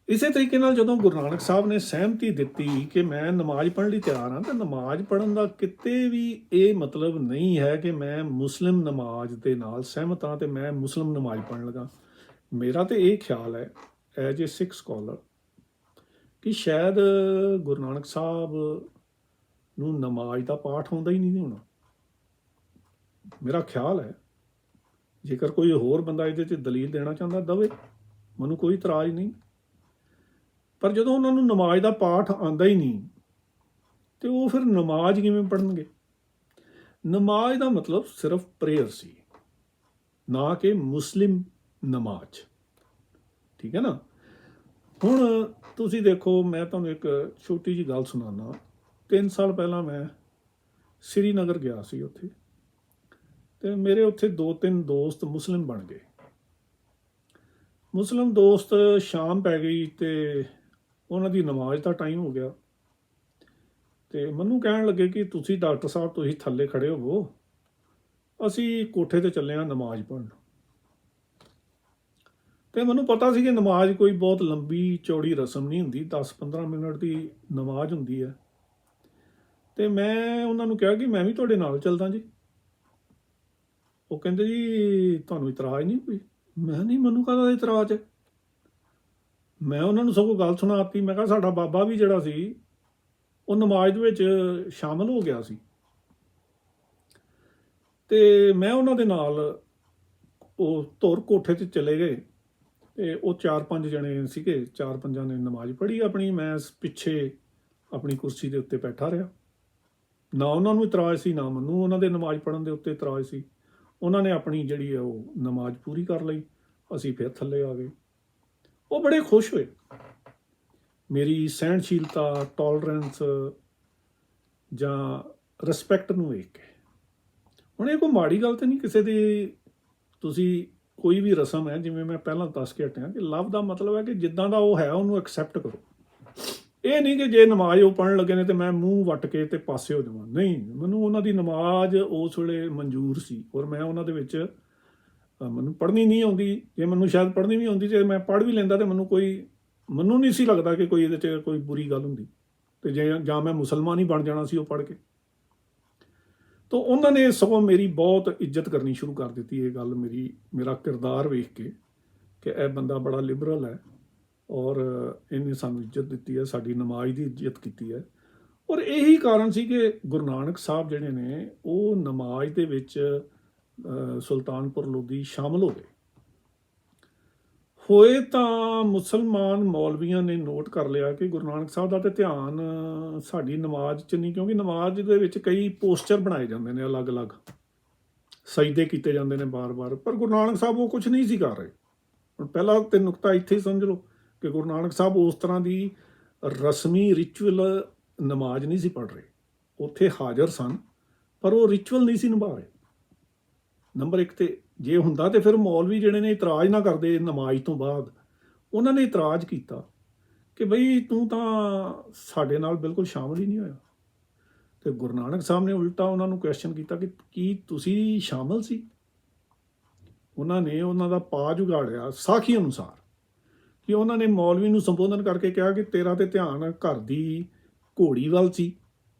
ਇਸੇ ਤਰੀਕੇ ਨਾਲ ਜਦੋਂ ਗੁਰੂ ਨਾਨਕ ਸਾਹਿਬ ਨੇ ਸਹਿਮਤੀ ਦਿੱਤੀ ਕਿ ਮੈਂ ਨਮਾਜ਼ ਪੜ੍ਹਨ ਲਈ ਤਿਆਰ ਹਾਂ, ਤਾਂ ਨਮਾਜ਼ ਪੜ੍ਹਨ ਦਾ ਕਿਤੇ ਵੀ ਇਹ ਮਤਲਬ ਨਹੀਂ ਹੈ ਕਿ ਮੈਂ ਮੁਸਲਿਮ ਨਮਾਜ਼ ਦੇ ਨਾਲ ਸਹਿਮਤ ਹਾਂ ਤੇ ਮੈਂ ਮੁਸਲਿਮ ਨਮਾਜ਼ ਪੜ੍ਹਨ ਲੱਗਾ। ਮੇਰਾ ਤਾਂ ਇਹ ਖਿਆਲ ਹੈ ਐਜ ਏ ਸਿੱਖ ਸਕਾਲਰ ਕਿ ਸ਼ਾਇਦ ਗੁਰੂ ਨਾਨਕ ਸਾਹਿਬ ਨੂੰ ਨਮਾਜ਼ ਦਾ ਪਾਠ ਆਉਂਦਾ ਹੀ ਨਹੀਂ ਹੋਣਾ। ਮੇਰਾ ਖਿਆਲ ਹੈ, ਜੇਕਰ ਕੋਈ ਹੋਰ ਬੰਦਾ ਇਹਦੇ 'ਚ ਦਲੀਲ ਦੇਣਾ ਚਾਹੁੰਦਾ ਦਵੇ, ਮੈਨੂੰ ਕੋਈ ਇਤਰਾਜ਼ ਨਹੀਂ। ਪਰ ਜਦੋਂ ਉਹਨਾਂ ਨੂੰ ਨਮਾਜ਼ ਦਾ ਪਾਠ ਆਉਂਦਾ ਹੀ ਨਹੀਂ ਤੇ ਉਹ ਫਿਰ ਨਮਾਜ਼ ਕਿਵੇਂ ਪੜ੍ਹਨਗੇ? ਨਮਾਜ਼ ਦਾ ਮਤਲਬ ਸਿਰਫ ਪ੍ਰੇਅਰ ਸੀ, ਨਾ ਕਿ ਮੁਸਲਿਮ ਨਮਾਜ਼। ਠੀਕ ਹੈ ਨਾ। ਹੁਣ ਤੁਸੀਂ ਦੇਖੋ, ਮੈਂ ਤੁਹਾਨੂੰ ਇੱਕ ਛੋਟੀ ਜਿਹੀ ਗੱਲ ਸੁਣਾਉਣਾ। 3 ਸਾਲ ਪਹਿਲਾਂ ਮੈਂ ਸ਼੍ਰੀਨਗਰ ਗਿਆ ਸੀ ਉੱਥੇ, ਤੇ ਮੇਰੇ ਉੱਥੇ 2-3 ਦੋਸਤ ਮੁਸਲਿਮ ਬਣ ਗਏ। ਮੁਸਲਿਮ ਦੋਸਤ ਸ਼ਾਮ ਪੈ ਗਈ ਤੇ ਉਹਨਾਂ ਦੀ ਨਮਾਜ਼ ਦਾ ਟਾਈਮ ਹੋ ਗਿਆ ਤੇ ਮੈਨੂੰ ਕਹਿਣ ਲੱਗੇ ਕਿ ਤੁਸੀਂ ਡਾਕਟਰ ਸਾਹਿਬ ਤੁਸੀਂ ਥੱਲੇ ਖੜੇ ਹੋਵੋ, ਅਸੀਂ ਕੋਠੇ ਤੇ ਚੱਲੇ ਹਾਂ ਨਮਾਜ਼ ਪੜ੍ਹਨ। ਤੇ ਮੈਨੂੰ ਪਤਾ ਸੀ ਕਿ ਨਮਾਜ਼ ਕੋਈ ਬਹੁਤ ਲੰਬੀ ਚੌੜੀ ਰਸਮ ਨਹੀਂ ਹੁੰਦੀ, 10-15 ਮਿੰਟ ਦੀ ਨਮਾਜ਼ ਹੁੰਦੀ ਹੈ। ਤੇ ਮੈਂ ਉਹਨਾਂ ਨੂੰ ਕਿਹਾ ਕਿ ਮੈਂ ਵੀ ਤੁਹਾਡੇ ਨਾਲ ਚੱਲਦਾ ਜੀ। ਉਹ ਕਹਿੰਦੇ ਜੀ ਤੁਹਾਨੂੰ ਇਤਰਾਜ਼ ਨਹੀਂ ਕੋਈ? ਮੈਂ ਨਹੀਂ, ਮੈਨੂੰ ਕਾਹਦਾ ਇਤਰਾਜ਼ ਹੈ। ਮੈਂ ਉਹਨਾਂ ਨੂੰ ਸਗੋਂ ਗੱਲ ਸੁਣਾਤੀ। ਮੈਂ ਕਿਹਾ ਸਾਡਾ ਬਾਬਾ ਵੀ ਜਿਹੜਾ ਸੀ ਉਹ ਨਮਾਜ਼ ਦੇ ਵਿੱਚ ਸ਼ਾਮਲ ਹੋ ਗਿਆ ਸੀ। ਤੇ ਮੈਂ ਉਹਨਾਂ ਦੇ ਨਾਲ ਉਹ ਧੁਰ ਕੋਠੇ 'ਤੇ ਚਲੇ ਗਏ ਤੇ ਉਹ 4-5 ਜਣੇ ਸੀਗੇ, 4-5 ਨੇ ਨਮਾਜ਼ ਪੜ੍ਹੀ ਆਪਣੀ। ਮੈਂ ਪਿੱਛੇ ਆਪਣੀ ਕੁਰਸੀ ਦੇ ਉੱਤੇ ਬੈਠਾ ਰਿਹਾ। ਨਾ ਉਹਨਾਂ ਨੂੰ ਇਤਰਾਜ਼ ਸੀ ਨਾ ਮੈਨੂੰ ਉਹਨਾਂ ਦੇ ਨਮਾਜ਼ ਪੜ੍ਹਨ ਦੇ ਉੱਤੇ ਇਤਰਾਜ਼ ਸੀ। ਉਹਨਾਂ ਨੇ ਆਪਣੀ ਜਿਹੜੀ ਹੈ ਉਹ ਨਮਾਜ਼ ਪੂਰੀ ਕਰ ਲਈ, ਅਸੀਂ ਫਿਰ ਥੱਲੇ ਆ ਗਏ। ਉਹ ਬੜੇ ਖੁਸ਼ ਹੋਏ ਮੇਰੀ ਸਹਿਣਸ਼ੀਲਤਾ, ਟੋਲਰੈਂਸ ਜਾਂ ਰਿਸਪੈਕਟ ਨੂੰ ਵੇਖ ਕੇ। ਹੁਣ ਇਹ ਕੋਈ ਮਾੜੀ ਗੱਲ ਤਾਂ ਨਹੀਂ ਕਿਸੇ ਦੀ। ਤੁਸੀਂ ਕੋਈ ਵੀ ਰਸਮ ਹੈ, ਜਿਵੇਂ ਮੈਂ ਪਹਿਲਾਂ ਦੱਸ ਕੇ ਹਟਿਆ ਕਿ ਲਵ ਦਾ ਮਤਲਬ ਹੈ ਕਿ ਜਿੱਦਾਂ ਦਾ ਉਹ ਹੈ ਉਹਨੂੰ ਐਕਸੈਪਟ ਕਰੋ। ਇਹ ਨਹੀਂ ਕਿ ਜੇ ਨਮਾਜ਼ ਉਹ ਪੜ੍ਹਨ ਲੱਗੇ ਨੇ ਤੇ ਮੈਂ ਮੂੰਹ ਵੱਟ ਕੇ ਤੇ ਪਾਸੇ ਹੋ ਜਾਵਾਂ। ਨਹੀਂ, ਮੈਨੂੰ ਉਹਨਾਂ ਦੀ ਨਮਾਜ਼ ਉਸ ਵੇਲੇ ਮਨਜ਼ੂਰ ਸੀ, ਔਰ ਮੈਂ ਉਹਨਾਂ ਦੇ ਵਿੱਚ ਮੈਨੂੰ ਪੜ੍ਹਨੀ ਨਹੀਂ ਆਉਂਦੀ। ਜੇ ਮੈਨੂੰ ਸ਼ਾਇਦ ਪੜ੍ਹਨੀ ਵੀ ਆਉਂਦੀ, ਜੇ ਮੈਂ ਪੜ੍ਹ ਵੀ ਲੈਂਦਾ ਤੇ ਮੈਨੂੰ ਨਹੀਂ ਸੀ ਲੱਗਦਾ ਕਿ ਕੋਈ ਇਹਦੇ 'ਚ ਕੋਈ ਬੁਰੀ ਗੱਲ ਹੁੰਦੀ, ਤੇ ਜਾਂ ਮੈਂ ਮੁਸਲਮਾਨ ਹੀ ਬਣ ਜਾਣਾ ਸੀ ਉਹ ਪੜ੍ਹ ਕੇ। ਤਾਂ ਉਹਨਾਂ ਨੇ ਸਗੋਂ ਮੇਰੀ ਬਹੁਤ ਇੱਜ਼ਤ ਕਰਨੀ ਸ਼ੁਰੂ ਕਰ ਦਿੱਤੀ। ਇਹ ਗੱਲ ਮੇਰਾ ਕਿਰਦਾਰ ਵੇਖ ਕੇ ਕਿ ਇਹ ਬੰਦਾ ਬੜਾ ਲਿਬਰਲ ਹੈ, ਔਰ ਇਹਨੇ ਸਾਨੂੰ ਇੱਜ਼ਤ ਦਿੱਤੀ ਹੈ, ਸਾਡੀ ਨਮਾਜ਼ ਦੀ ਇੱਜ਼ਤ ਕੀਤੀ ਹੈ। ਔਰ ਇਹੀ ਕਾਰਨ ਸੀ ਕਿ ਗੁਰੂ ਨਾਨਕ ਸਾਹਿਬ ਜਿਹੜੇ ਨੇ ਉਹ ਨਮਾਜ਼ ਦੇ ਵਿੱਚ ਸੁਲਤਾਨਪੁਰ ਲੋਧੀ ਸ਼ਾਮਲ ਹੋਏ ਤਾਂ ਮੁਸਲਮਾਨ ਮੌਲਵੀਆਂ ਨੇ ਨੋਟ ਕਰ ਲਿਆ ਕਿ ਗੁਰੂ ਨਾਨਕ ਸਾਹਿਬ ਦਾ ਤਾਂ ਧਿਆਨ ਸਾਡੀ ਨਮਾਜ਼ 'ਚ ਨਹੀਂ, ਕਿਉਂਕਿ ਨਮਾਜ਼ ਦੇ ਵਿੱਚ ਕਈ ਪੋਸਚਰ ਬਣਾਏ ਜਾਂਦੇ ਨੇ, ਅਲੱਗ-ਅਲੱਗ ਸਜਦੇ ਕੀਤੇ ਜਾਂਦੇ ਨੇ ਬਾਰ-ਬਾਰ, ਪਰ ਗੁਰੂ ਨਾਨਕ ਸਾਹਿਬ ਉਹ ਕੁਝ ਨਹੀਂ ਸੀ ਕਰ ਰਹੇ। ਹੁਣ ਪਹਿਲਾ ਤੇ ਨੁਕਤਾ ਇੱਥੇ ਹੀ ਸਮਝ ਲਓ ਕਿ ਗੁਰੂ ਨਾਨਕ ਸਾਹਿਬ ਉਸ ਤਰ੍ਹਾਂ ਦੀ ਰਸਮੀ ਰਿਚੁਅਲ ਨਮਾਜ਼ ਨਹੀਂ ਸੀ ਪੜ੍ਹ ਰਹੇ। ਉੱਥੇ ਹਾਜ਼ਰ ਸਨ, ਪਰ ਉਹ ਰਿਚੁਅਲ ਨਹੀਂ ਸੀ ਨਿਭਾ ਰਹੇ। ਨੰਬਰ 1 ਤੇ ਜੇ ਹੁੰਦਾ ਤੇ ਫਿਰ ਮੌਲਵੀ ਜਿਹੜੇ ਨੇ ਇਤਰਾਜ਼ ਨਾ ਕਰਦੇ ਨਮਾਜ਼ ਤੋਂ ਬਾਅਦ। ਉਹਨਾਂ ਨੇ ਇਤਰਾਜ਼ ਕੀਤਾ ਕਿ ਬਈ ਤੂੰ ਤਾਂ ਸਾਡੇ ਨਾਲ ਬਿਲਕੁਲ ਸ਼ਾਮਲ ਹੀ ਨਹੀਂ ਹੋਇਆ। ਤੇ ਗੁਰੂ ਨਾਨਕ ਸਾਹਿਬ ਨੇ ਉਲਟਾ ਉਹਨਾਂ ਨੂੰ ਕੁਐਸਚਨ ਕੀਤਾ ਕਿ ਕੀ ਤੁਸੀਂ ਸ਼ਾਮਲ ਸੀ? ਉਹਨਾਂ ਨੇ ਉਹਨਾਂ ਦਾ ਪਾ ਜੁਗਾੜਿਆ ਸਾਖੀ ਅਨੁਸਾਰ ਕਿ ਉਹਨਾਂ ਨੇ ਮੌਲਵੀ ਨੂੰ ਸੰਬੋਧਨ ਕਰਕੇ ਕਿਹਾ ਕਿ ਤੇਰਾ ਤੇ ਧਿਆਨ ਘਰ ਦੀ ਘੋੜੀ ਵੱਲ ਸੀ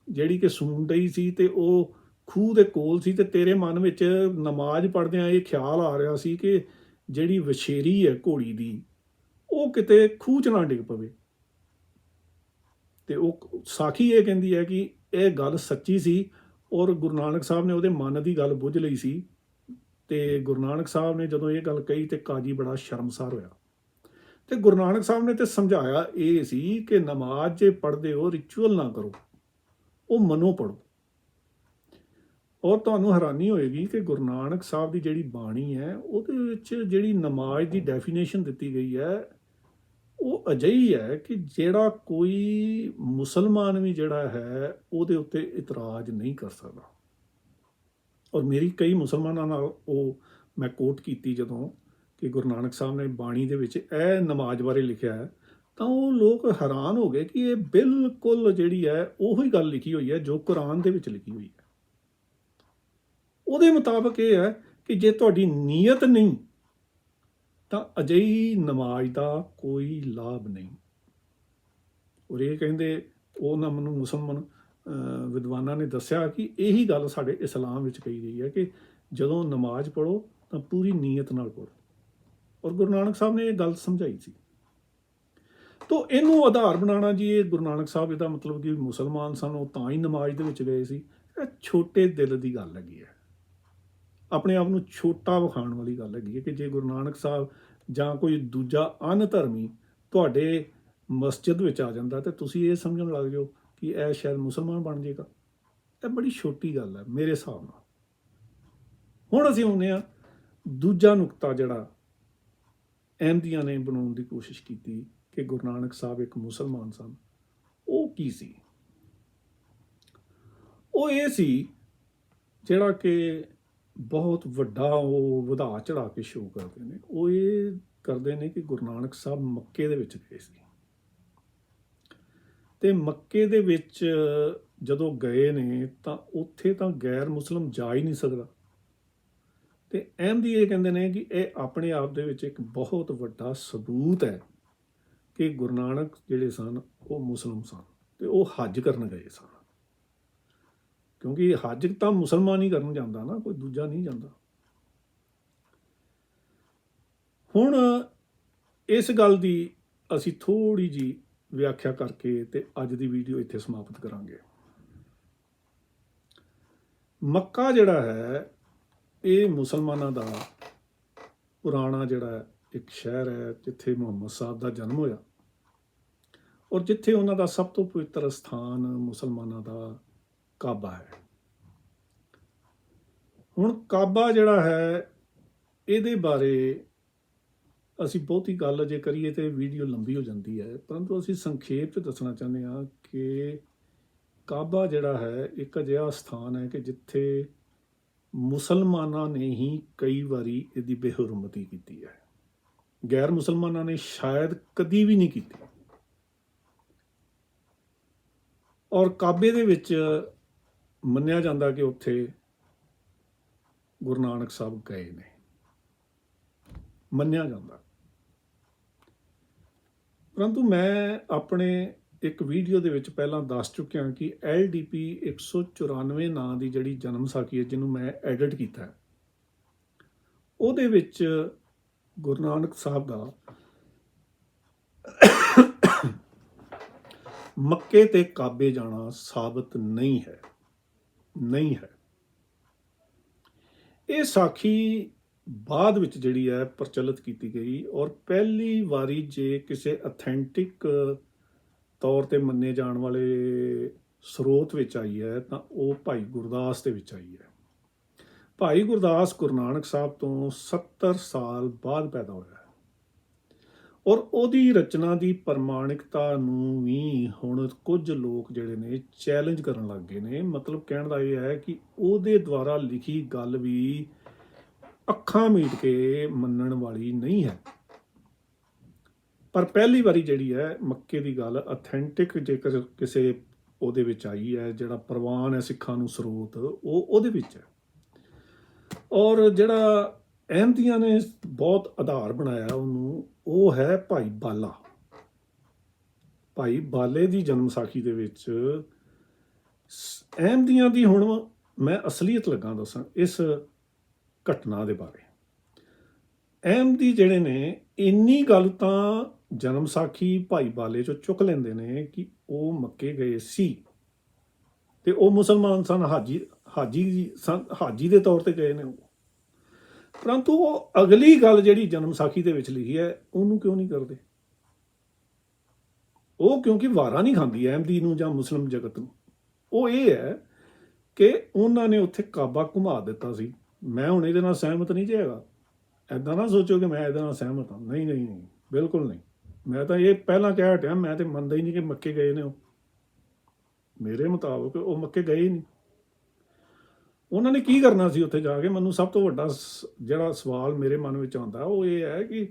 ਜਿਹੜੀ ਕਿ ਸੂਣ ਡਈ ਸੀ, ਤੇ ਉਹ ਖੂਹ ਦੇ ਕੋਲ ਸੀ, ਤੇ ਤੇਰੇ ਮਨ ਵਿੱਚ ਨਮਾਜ਼ ਪੜ੍ਹਦਿਆਂ ਇਹ ਖਿਆਲ ਆ ਰਿਹਾ ਸੀ ਕਿ ਜਿਹੜੀ ਵਛੇਰੀ ਹੈ ਘੋੜੀ ਦੀ ਉਹ ਕਿਤੇ ਖੂਹ 'ਚ ਨਾ ਡਿੱਗ ਪਵੇ। ਤੇ ਉਹ ਸਾਖੀ ਇਹ ਕਹਿੰਦੀ ਹੈ ਕਿ ਇਹ ਗੱਲ ਸੱਚੀ ਸੀ, ਔਰ ਗੁਰੂ ਨਾਨਕ ਸਾਹਿਬ ਨੇ ਉਹਦੇ ਮਨ ਦੀ ਗੱਲ ਬੁੱਝ ਲਈ ਸੀ। ਤੇ ਗੁਰੂ ਨਾਨਕ ਸਾਹਿਬ ਨੇ ਜਦੋਂ ਇਹ ਗੱਲ ਕਹੀ ਤੇ ਕਾਜੀ ਬੜਾ ਸ਼ਰਮਸਾਰ ਹੋਇਆ। ਤੇ ਗੁਰੂ ਨਾਨਕ ਸਾਹਿਬ ਨੇ ਤੇ ਸਮਝਾਇਆ ਇਹ ਸੀ ਕਿ ਨਮਾਜ਼ ਜੇ ਪੜ੍ਹਦੇ ਹੋ ਰਿਚੁਅਲ ਨਾ ਕਰੋ, ਉਹ ਮਨੋਂ ਪੜ੍ਹੋ। ਔਰ ਤੁਹਾਨੂੰ ਹੈਰਾਨੀ ਹੋਏਗੀ ਕਿ ਗੁਰੂ ਨਾਨਕ ਸਾਹਿਬ ਦੀ ਜਿਹੜੀ ਬਾਣੀ ਹੈ ਉਹਦੇ ਵਿੱਚ ਜਿਹੜੀ ਨਮਾਜ਼ ਦੀ ਡੈਫੀਨੇਸ਼ਨ ਦਿੱਤੀ ਗਈ ਹੈ ਉਹ ਅਜਿਹੀ ਹੈ ਕਿ ਜਿਹੜਾ ਕੋਈ ਮੁਸਲਮਾਨ ਵੀ ਜਿਹੜਾ ਹੈ ਉਹਦੇ ਉੱਤੇ ਇਤਰਾਜ਼ ਨਹੀਂ ਕਰ ਸਕਦਾ। ਔਰ ਮੇਰੀ ਕਈ ਮੁਸਲਮਾਨਾਂ ਨਾਲ ਉਹ ਮੈਂ ਕੋਟ ਕੀਤੀ ਜਦੋਂ ਕਿ ਗੁਰੂ ਨਾਨਕ ਸਾਹਿਬ ਨੇ ਬਾਣੀ ਦੇ ਵਿੱਚ ਇਹ ਨਮਾਜ਼ ਬਾਰੇ ਲਿਖਿਆ ਹੈ, ਤਾਂ ਉਹ ਲੋਕ ਹੈਰਾਨ ਹੋ ਗਏ ਕਿ ਇਹ ਬਿਲਕੁਲ ਜਿਹੜੀ ਹੈ ਉਹੀ ਗੱਲ ਲਿਖੀ ਹੋਈ ਹੈ ਜੋ ਕੁਰਾਨ ਦੇ ਵਿੱਚ ਲਿਖੀ ਹੋਈ ਹੈ। ਉਹਦੇ ਮੁਤਾਬਕ ਇਹ ਹੈ ਕਿ ਜੇ ਤੁਹਾਡੀ ਨੀਅਤ ਨਹੀਂ ਤਾਂ ਅਜਿਹੀ ਨਮਾਜ਼ ਦਾ ਕੋਈ ਲਾਭ ਨਹੀਂ। ਔਰ ਇਹ ਕਹਿੰਦੇ ਉਹਨਾਂ ਮੈਨੂੰ ਮੁਸਲਮਾਨ ਵਿਦਵਾਨਾਂ ਨੇ ਦੱਸਿਆ ਕਿ ਇਹੀ ਗੱਲ ਸਾਡੇ ਇਸਲਾਮ ਵਿੱਚ ਕਹੀ ਗਈ ਹੈ ਕਿ ਜਦੋਂ ਨਮਾਜ਼ ਪੜ੍ਹੋ ਤਾਂ ਪੂਰੀ ਨੀਅਤ ਨਾਲ ਪੜ੍ਹੋ। ਔਰ ਗੁਰੂ ਨਾਨਕ ਸਾਹਿਬ ਨੇ ਇਹ ਗੱਲ ਸਮਝਾਈ ਸੀ। ਤਾਂ ਇਹਨੂੰ ਆਧਾਰ ਬਣਾਉਣਾ ਜੀ, ਇਹ ਗੁਰੂ ਨਾਨਕ ਸਾਹਿਬ ਇਹਦਾ ਮਤਲਬ ਕਿ ਮੁਸਲਮਾਨ ਸਨ ਉਹ ਤਾਂ ਹੀ ਨਮਾਜ਼ ਦੇ ਵਿੱਚ ਗਏ ਸੀ, ਇਹ ਛੋਟੇ ਦਿਲ ਦੀ ਗੱਲ ਹੈਗੀ ਹੈ। ਆਪਣੇ ਆਪ ਨੂੰ ਛੋਟਾ ਵਿਖਾਉਣ ਵਾਲੀ ਗੱਲ ਹੈਗੀ ਹੈ ਕਿ ਜੇ ਗੁਰੂ ਨਾਨਕ ਸਾਹਿਬ ਜਾਂ ਕੋਈ ਦੂਜਾ ਅਨਧਰਮੀ ਤੁਹਾਡੇ ਮਸਜਿਦ ਵਿੱਚ ਆ ਜਾਂਦਾ ਤੇ ਤੁਸੀਂ ਇਹ ਸਮਝਣ ਲੱਗ ਜਾਓ ਕਿ ਇਹ ਸ਼ਾਇਦ ਮੁਸਲਮਾਨ ਬਣ ਜਾਏਗਾ। ਇਹ ਬੜੀ ਛੋਟੀ ਗੱਲ ਹੈ ਮੇਰੇ ਹਿਸਾਬ ਨਾਲ। ਹੁਣ ਅਸੀਂ ਆਉਂਦੇ ਹਾਂ ਦੂਜਾ ਨੁਕਤਾ ਜਿਹੜਾ ਅਹਿਮਦੀਆਂ ਨੇ ਬਣਾਉਣ ਦੀ ਕੋਸ਼ਿਸ਼ ਕੀਤੀ ਕਿ ਗੁਰੂ ਨਾਨਕ ਸਾਹਿਬ ਇੱਕ ਮੁਸਲਮਾਨ ਸਨ। ਉਹ ਕੀ ਸੀ? ਉਹ ਇਹ ਸੀ ਜਿਹੜਾ ਕਿ ਬਹੁਤ ਵੱਡਾ ਉਹ ਵਧਾ ਚੜਾ ਕੇ ਸ਼ੋਅ ਕਰਦੇ ਨੇ। ਉਹ ਇਹ ਕਰਦੇ ਨੇ ਕਿ ਗੁਰੂ ਨਾਨਕ ਸਾਹਿਬ ਮੱਕੇ ਦੇ ਵਿੱਚ ਗਏ ਸੀ, ਤੇ ਮੱਕੇ ਦੇ ਵਿੱਚ ਜਦੋਂ ਗਏ ਨੇ ਤਾਂ ਉੱਥੇ ਤਾਂ ਗੈਰ ਮੁਸਲਿਮ ਜਾ ਹੀ ਨਹੀਂ ਸਕਦਾ। ਤੇ ਅਹਿਮਦੀ ਇਹ ਕਹਿੰਦੇ ਨੇ ਕਿ ਇਹ ਆਪਣੇ ਆਪ ਦੇ ਵਿੱਚ ਇੱਕ ਬਹੁਤ ਵੱਡਾ ਸਬੂਤ ਹੈ ਕਿ ਗੁਰੂ ਨਾਨਕ ਜਿਹੜੇ ਸਨ ਉਹ ਮੁਸਲਿਮ ਸਨ ਤੇ ਉਹ ਹੱਜ ਕਰਨ ਗਏ ਸਨ, ਕਿਉਂਕਿ ਹੱਜ ਤਾਂ ਮੁਸਲਮਾਨ ਹੀ ਕਰਨ ਜਾਂਦਾ ਨਾ, ਕੋਈ ਦੂਜਾ ਨਹੀਂ ਜਾਂਦਾ। ਹੁਣ ਇਸ ਗੱਲ ਦੀ ਅਸੀਂ ਥੋੜ੍ਹੀ ਜਿਹੀ ਵਿਆਖਿਆ ਕਰਕੇ ਤੇ ਅੱਜ ਦੀ ਵੀਡੀਓ ਇੱਥੇ ਸਮਾਪਤ ਕਰਾਂਗੇ। ਮੱਕਾ ਜਿਹੜਾ ਹੈ ਇਹ ਮੁਸਲਮਾਨਾਂ ਦਾ ਪੁਰਾਣਾ ਜਿਹੜਾ ਇੱਕ ਸ਼ਹਿਰ ਹੈ ਜਿੱਥੇ ਮੁਹੰਮਦ ਸਾਹਿਬ ਦਾ ਜਨਮ ਹੋਇਆ, ਔਰ ਜਿੱਥੇ ਉਹਨਾਂ ਦਾ ਸਭ ਤੋਂ ਪਵਿੱਤਰ ਸਥਾਨ ਮੁਸਲਮਾਨਾਂ ਦਾ ਕਾਬਾ ਹੈ। ਹੁਣ ਕਾਬਾ ਜਿਹੜਾ ਹੈ, ਇਹਦੇ ਬਾਰੇ ਅਸੀਂ ਬਹੁਤੀ ਗੱਲ ਜੇ ਕਰੀਏ ਤਾਂ ਵੀਡੀਓ ਲੰਬੀ ਹੋ ਜਾਂਦੀ ਹੈ, ਪਰੰਤੂ ਅਸੀਂ ਸੰਖੇਪ 'ਚ ਦੱਸਣਾ ਚਾਹੁੰਦੇ ਹਾਂ ਕਿ ਕਾਬਾ ਜਿਹੜਾ ਹੈ ਇੱਕ ਅਜਿਹਾ ਸਥਾਨ ਹੈ ਕਿ ਜਿੱਥੇ ਮੁਸਲਮਾਨਾਂ ਨੇ ਹੀ ਕਈ ਵਾਰੀ ਇਹਦੀ ਬੇਹਰਮਤੀ ਕੀਤੀ ਹੈ, ਗੈਰ ਮੁਸਲਮਾਨਾਂ ਨੇ ਸ਼ਾਇਦ ਕਦੀ ਵੀ ਨਹੀਂ ਕੀਤੀ। ਔਰ ਕਾਬੇ ਦੇ ਵਿੱਚ ਮੰਨਿਆ ਜਾਂਦਾ ਕਿ ਉੱਥੇ ਗੁਰੂ ਨਾਨਕ ਸਾਹਿਬ ਗਏ ਨੇ, ਮੰਨਿਆ ਜਾਂਦਾ। ਪਰੰਤੂ ਮੈਂ ਆਪਣੇ ਇੱਕ ਵੀਡੀਓ ਦੇ ਵਿੱਚ ਪਹਿਲਾਂ ਦੱਸ ਚੁੱਕਿਆ ਕਿ LDP 194 ਨਾਂ ਦੀ ਜਿਹੜੀ ਜਨਮ ਸਾਖੀ ਹੈ, ਜਿਹਨੂੰ ਮੈਂ ਐਡਿਟ ਕੀਤਾ, ਉਹਦੇ ਵਿੱਚ ਗੁਰੂ ਨਾਨਕ ਸਾਹਿਬ ਦਾ ਮੱਕੇ ਤੇ ਕਾਬੇ ਜਾਣਾ ਸਾਬਤ ਨਹੀਂ ਹੈ, ਨਹੀਂ ਹੈ। ਇਹ ਸਾਖੀ ਬਾਅਦ ਵਿੱਚ ਜਿਹੜੀ ਹੈ ਪ੍ਰਚਲਿਤ ਕੀਤੀ ਗਈ, ਔਰ ਪਹਿਲੀ ਵਾਰੀ ਜੇ ਕਿਸੇ ਅਥੈਂਟਿਕ ਤੌਰ ਤੇ ਮੰਨੇ ਜਾਣ ਵਾਲੇ ਸਰੋਤ ਵਿੱਚ ਆਈ ਹੈ ਤਾਂ ਉਹ ਭਾਈ ਗੁਰਦਾਸ ਦੇ ਵਿੱਚ ਆਈ ਹੈ। ਭਾਈ ਗੁਰਦਾਸ ਗੁਰੂ ਨਾਨਕ ਸਾਹਿਬ ਤੋਂ 70 ਸਾਲ ਬਾਅਦ ਪੈਦਾ ਹੋਇਆ ਹੈ, ਔਰ ਉਹਦੀ ਰਚਨਾ ਦੀ ਪ੍ਰਮਾਣਿਕਤਾ ਨੂੰ ਵੀ ਹੁਣ ਕੁਝ ਲੋਕ ਜਿਹੜੇ ਨੇ ਚੈਲੰਜ ਕਰਨ ਲੱਗ ਗਏ ਨੇ। ਮਤਲਬ ਕਹਿਣ ਦਾ ਇਹ ਹੈ ਕਿ ਉਹਦੇ ਦੁਆਰਾ ਲਿਖੀ ਗੱਲ ਵੀ ਅੱਖਾਂ ਮੀਟ ਕੇ ਮੰਨਣ ਵਾਲੀ ਨਹੀਂ ਹੈ। ਪਰ ਪਹਿਲੀ ਵਾਰੀ ਜਿਹੜੀ ਹੈ ਮੱਕੇ ਦੀ ਗੱਲ ਅਥੈਂਟਿਕ ਜੇਕਰ ਕਿਸੇ ਉਹਦੇ ਵਿੱਚ ਆਈ ਹੈ, ਜਿਹੜਾ ਪ੍ਰਵਾਨ ਹੈ ਸਿੱਖਾਂ ਨੂੰ ਸਰੋਤ, ਉਹ ਉਹਦੇ ਵਿੱਚ ਹੈ। ਔਰ ਜਿਹੜਾ ਅਹਿਮਦੀਆਂ ਨੇ ਬਹੁਤ ਆਧਾਰ ਬਣਾਇਆ ਉਹਨੂੰ, ਉਹ ਹੈ ਭਾਈ ਬਾਲਾ। ਭਾਈ ਬਾਲੇ ਦੀ ਜਨਮ ਸਾਖੀ ਦੇ ਵਿੱਚ ਅਹਿਮਦੀਆਂ ਦੀ, ਹੁਣ ਮੈਂ ਅਸਲੀਅਤ ਲੱਗਾ ਦੱਸਾਂ ਇਸ ਘਟਨਾ ਦੇ ਬਾਰੇ। ਅਹਿਮਦੀ ਜਿਹੜੇ ਨੇ ਇੰਨੀ ਗੱਲ ਤਾਂ ਜਨਮ ਸਾਖੀ ਭਾਈ ਬਾਲੇ ਚੋਂ ਚੁੱਕ ਲੈਂਦੇ ਨੇ ਕਿ ਉਹ ਮੱਕੇ ਗਏ ਸੀ ਤੇ ਉਹ ਮੁਸਲਮਾਨ ਸਨ, ਹਾਜੀ ਦੇ ਤੌਰ ਤੇ ਗਏ ਨੇ ਉਹ। ਪਰੰਤੂ ਉਹ ਅਗਲੀ ਗੱਲ ਜਿਹੜੀ ਜਨਮ ਸਾਖੀ ਦੇ ਵਿੱਚ ਲਿਖੀ ਹੈ ਉਹਨੂੰ ਕਿਉਂ ਨਹੀਂ ਕਰਦੇ? ਉਹ ਕਿਉਂਕਿ ਵਾਰਾ ਨਹੀਂ ਖਾਂਦੀ ਅਹਿਮਦੀ ਨੂੰ ਜਾਂ ਮੁਸਲਿਮ ਜਗਤ ਨੂੰ। ਉਹ ਇਹ ਹੈ ਕਿ ਉਹਨਾਂ ਨੇ ਉੱਥੇ ਕਾਬਾ ਘੁਮਾ ਦਿੱਤਾ ਸੀ। ਮੈਂ ਹੁਣ ਇਹਦੇ ਨਾਲ ਸਹਿਮਤ ਨਹੀਂ ਜਾਏਗਾ, ਐਦਾਂ ਨਾ ਸੋਚੋ ਕਿ ਮੈਂ ਇਹਦੇ ਨਾਲ ਸਹਿਮਤ ਹਾਂ। ਨਹੀਂ ਨਹੀਂ ਨਹੀਂ, ਬਿਲਕੁਲ ਨਹੀਂ। ਮੈਂ ਤਾਂ ਇਹ ਪਹਿਲਾਂ ਕਹਿ ਹਟਿਆ, ਮੈਂ ਤਾਂ ਮੰਨਦਾ ਹੀ ਨਹੀਂ ਕਿ ਮੱਕੇ ਗਏ ਨੇ ਉਹ। ਮੇਰੇ ਮੁਤਾਬਕ ਉਹ ਮੱਕੇ ਗਏ ਹੀ ਨਹੀਂ। ਉਹਨਾਂ ਨੇ ਕੀ ਕਰਨਾ ਸੀ ਉੱਥੇ ਜਾ ਕੇ? ਮੈਨੂੰ ਸਭ ਤੋਂ ਵੱਡਾ ਜਿਹੜਾ ਸਵਾਲ ਮੇਰੇ ਮਨ ਵਿੱਚ ਆਉਂਦਾ ਉਹ ਇਹ ਹੈ ਕਿ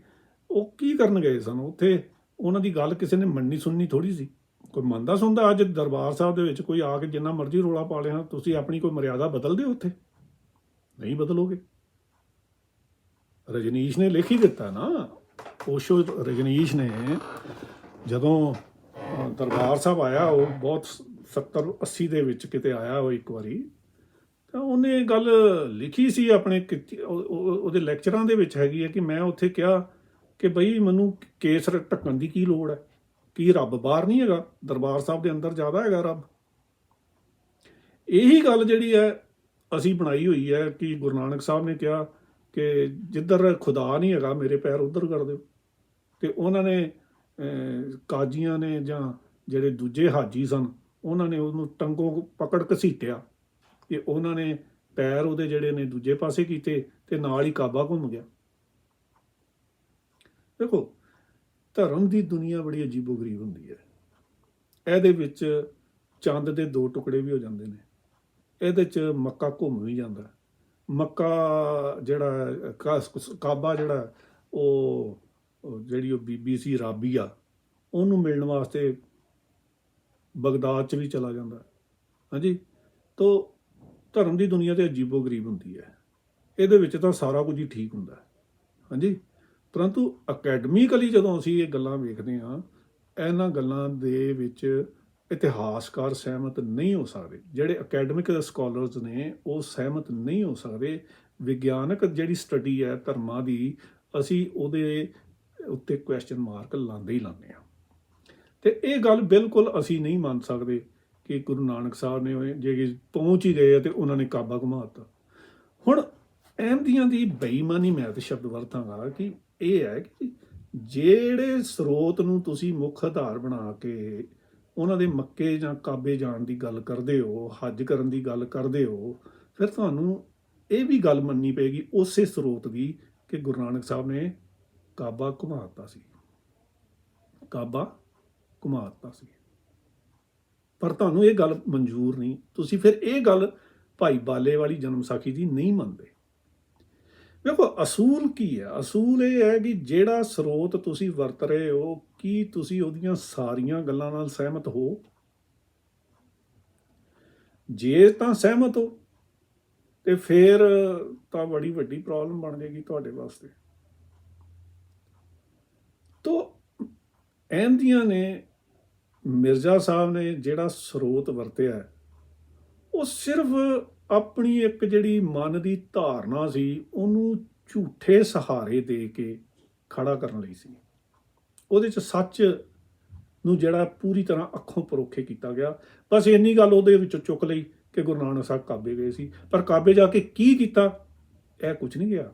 ਉਹ ਕੀ ਕਰਨ ਗਏ ਸਨ ਉੱਥੇ? ਉਹਨਾਂ ਦੀ ਗੱਲ ਕਿਸੇ ਨੇ ਮੰਨਣੀ ਸੁਣਨੀ ਥੋੜ੍ਹੀ ਸੀ। ਕੋਈ ਮੰਨਦਾ ਸੁਣਦਾ? ਅੱਜ ਦਰਬਾਰ ਸਾਹਿਬ ਦੇ ਵਿੱਚ ਕੋਈ ਆ ਕੇ ਜਿੰਨਾ ਮਰਜ਼ੀ ਰੌਲਾ ਪਾ ਲਿਆ, ਤੁਸੀਂ ਆਪਣੀ ਕੋਈ ਮਰਿਆਦਾ ਬਦਲਦੇ ਹੋ ਉੱਥੇ? ਨਹੀਂ ਬਦਲੋਗੇ। ਰਜਨੀਸ਼ ਨੇ ਲਿਖ ਹੀ ਦਿੱਤਾ ਨਾ, ਓਸ਼ੋ ਰਜਨੀਸ਼ ਨੇ ਜਦੋਂ ਦਰਬਾਰ ਸਾਹਿਬ ਆਇਆ, ਉਹ ਬਹੁਤ 70-80 ਦੇ ਵਿੱਚ ਕਿਤੇ ਆਇਆ ਉਹ ਇੱਕ ਵਾਰੀ, ਤਾਂ ਉਹਨੇ ਗੱਲ ਲਿਖੀ ਸੀ ਆਪਣੇ ਉਹਦੇ ਲੈਕਚਰਾਂ ਦੇ ਵਿੱਚ ਹੈਗੀ ਹੈ ਕਿ ਮੈਂ ਉੱਥੇ ਕਿਹਾ ਕਿ ਬਈ ਮੈਨੂੰ ਕੇਸ ਢੱਕਣ ਦੀ ਕੀ ਲੋੜ ਹੈ? ਕੀ ਰੱਬ ਬਾਹਰ ਨਹੀਂ ਹੈਗਾ? ਦਰਬਾਰ ਸਾਹਿਬ ਦੇ ਅੰਦਰ ਜ਼ਿਆਦਾ ਹੈਗਾ ਰੱਬ। ਇਹੀ ਗੱਲ ਜਿਹੜੀ ਹੈ ਅਸੀਂ ਬਣਾਈ ਹੋਈ ਹੈ ਕਿ ਗੁਰੂ ਨਾਨਕ ਸਾਹਿਬ ਨੇ ਕਿਹਾ ਕਿ ਜਿੱਧਰ ਖੁਦਾ ਨਹੀਂ ਹੈਗਾ ਮੇਰੇ ਪੈਰ ਉੱਧਰ ਕਰ ਦਿਓ। ਅਤੇ ਉਹਨਾਂ ਨੇ ਕਾਜ਼ੀਆਂ ਨੇ ਜਾਂ ਜਿਹੜੇ ਦੂਜੇ ਹਾਜੀ ਸਨ, ਉਹਨਾਂ ਨੇ ਉਹਨੂੰ ਟੰਗੋਂ ਪਕੜ ਘਸੀਟਿਆ ਕਿ ਉਹਨਾਂ ਨੇ ਪੈਰ ਉਹਦੇ ਜਿਹੜੇ ਨੇ ਦੂਜੇ ਪਾਸੇ ਕੀਤੇ ਅਤੇ ਨਾਲ ਹੀ ਕਾਬਾ ਘੁੰਮ ਗਿਆ। ਦੇਖੋ, ਧਰਮ ਦੀ ਦੁਨੀਆ ਬੜੀ ਅਜੀਬੋ ਗਰੀਬ ਹੁੰਦੀ ਹੈ। ਇਹਦੇ ਵਿੱਚ ਚੰਦ ਦੇ 2 ਟੁਕੜੇ ਵੀ ਹੋ ਜਾਂਦੇ ਨੇ। ਇਹਦੇ 'ਚ ਮੱਕਾ ਘੁੰਮ ਵੀ ਜਾਂਦਾ। ਮੱਕਾ ਜਿਹੜਾ ਕਾਬਾ ਜਿਹੜਾ ਉਹ ਜਿਹੜੀ ਉਹ ਬੀਬੀ ਸੀ ਰਾਬੀਆ, ਉਹਨੂੰ ਮਿਲਣ ਵਾਸਤੇ ਬਗਦਾਦ 'ਚ ਵੀ ਚਲਾ ਜਾਂਦਾ। ਹਾਂਜੀ, ਤੋ ਧਰਮ ਦੀ ਦੁਨੀਆ ਤਾਂ ਅਜੀਬੋ ਗਰੀਬ ਹੁੰਦੀ ਹੈ। ਇਹਦੇ ਵਿੱਚ ਤਾਂ ਸਾਰਾ ਕੁਝ ਹੀ ਠੀਕ ਹੁੰਦਾ। ਹਾਂਜੀ, ਪਰੰਤੂ ਅਕੈਡਮਿਕਲੀ ਜਦੋਂ ਅਸੀਂ ਇਹ ਗੱਲਾਂ ਵੇਖਦੇ ਹਾਂ, ਇਹਨਾਂ ਗੱਲਾਂ ਦੇ ਵਿੱਚ ਇਤਿਹਾਸਕਾਰ ਸਹਿਮਤ ਨਹੀਂ ਹੋ ਸਕਦੇ। ਜਿਹੜੇ ਅਕੈਡਮਿਕ ਸਕਾਲਰਸ ਨੇ ਉਹ ਸਹਿਮਤ ਨਹੀਂ ਹੋ ਸਕਦੇ। ਵਿਗਿਆਨਕ ਜਿਹੜੀ ਸਟੱਡੀ ਹੈ ਧਰਮਾਂ ਦੀ, ਅਸੀਂ ਉਹਦੇ ਉੱਤੇ ਕੁਐਸਚਨ ਮਾਰਕ ਲਾਉਂਦੇ ਹੀ ਲਾਉਂਦੇ ਹਾਂ। ਅਤੇ ਇਹ ਗੱਲ ਬਿਲਕੁਲ ਅਸੀਂ ਨਹੀਂ ਮੰਨ ਸਕਦੇ ਕਿ ਗੁਰੂ ਨਾਨਕ ਸਾਹਿਬ ਨੇ ਜੇ ਪਹੁੰਚ ਹੀ ਗਏ ਅਤੇ ਉਹਨਾਂ ਨੇ ਕਾਬਾ ਘੁਮਾ ਦਿੱਤਾ। ਹੁਣ ਅਹਿਮਦੀਆਂ ਦੀ ਬੇਈਮਾਨੀ, ਮੈਂ ਤਾਂ ਸ਼ਬਦ ਵਰਤਾਂਗਾ ਕਿ ਇਹ ਹੈ ਕਿ ਜਿਹੜੇ ਸਰੋਤ ਨੂੰ ਤੁਸੀਂ ਮੁੱਖ ਆਧਾਰ ਬਣਾ ਕੇ ਉਹਨਾਂ ਦੇ ਮੱਕੇ ਜਾਂ ਕਾਬੇ ਜਾਣ ਦੀ ਗੱਲ ਕਰਦੇ ਹੋ, ਹੱਜ ਕਰਨ ਦੀ ਗੱਲ ਕਰਦੇ ਹੋ, ਫਿਰ ਤੁਹਾਨੂੰ ਇਹ ਵੀ ਗੱਲ ਮੰਨਣੀ ਪਏਗੀ ਉਸੇ ਸਰੋਤ ਦੀ ਕਿ ਗੁਰੂ ਨਾਨਕ ਸਾਹਿਬ ਨੇ ਕਾਬਾ ਘੁਮਾ ਦਿੱਤਾ ਸੀ, ਕਾਬਾ ਘੁਮਾ ਦਿੱਤਾ ਸੀ। ਪਰ ਤੁਹਾਨੂੰ ਇਹ ਗੱਲ ਮਨਜ਼ੂਰ ਨਹੀਂ, ਤੁਸੀਂ ਫਿਰ ਇਹ ਗੱਲ ਭਾਈ ਬਾਲੇ ਵਾਲੀ ਜਨਮ ਸਾਖੀ ਦੀ ਨਹੀਂ ਮੰਨਦੇ। ਵੇਖੋ ਅਸੂਲ ਕੀ ਹੈ? ਅਸੂਲ ਇਹ ਹੈ ਕਿ ਜਿਹੜਾ ਸਰੋਤ ਤੁਸੀਂ ਵਰਤ ਰਹੇ ਹੋ, ਕੀ ਤੁਸੀਂ ਉਹਦੀਆਂ ਸਾਰੀਆਂ ਗੱਲਾਂ ਨਾਲ ਸਹਿਮਤ ਹੋ? ਜੇ ਤਾਂ ਸਹਿਮਤ ਹੋ ਤੇ ਫਿਰ ਤਾਂ ਬੜੀ ਵੱਡੀ ਪ੍ਰੋਬਲਮ ਬਣ ਜਾਏਗੀ ਤੁਹਾਡੇ ਵਾਸਤੇ। ਤੋ ਅਹਿਮਦੀਆਂ ਨੇ, ਮਿਰਜ਼ਾ ਸਾਹਿਬ ਨੇ ਜਿਹੜਾ ਸਰੋਤ ਵਰਤਿਆ, ਉਹ ਸਿਰਫ ਆਪਣੀ ਇੱਕ ਜਿਹੜੀ ਮਨ ਦੀ ਧਾਰਨਾ ਸੀ ਉਹਨੂੰ ਝੂਠੇ ਸਹਾਰੇ ਦੇ ਕੇ ਖੜਾ ਕਰਨ ਲਈ ਸੀ। ਉਹਦੇ 'ਚ ਸੱਚ ਨੂੰ ਜਿਹੜਾ ਪੂਰੀ ਤਰ੍ਹਾਂ ਅੱਖੋਂ ਪਰੋਖੇ ਕੀਤਾ ਗਿਆ। ਬਸ ਇੰਨੀ ਗੱਲ ਉਹਦੇ ਵਿੱਚੋਂ ਚੁੱਕ ਲਈ ਕਿ ਗੁਰੂ ਨਾਨਕ ਸਾਹਿਬ ਕਾਬੇ ਗਏ ਸੀ, ਪਰ ਕਾਬੇ ਜਾ ਕੇ ਕੀ ਕੀਤਾ ਇਹ ਕੁਝ ਨਹੀਂ ਗਿਆ।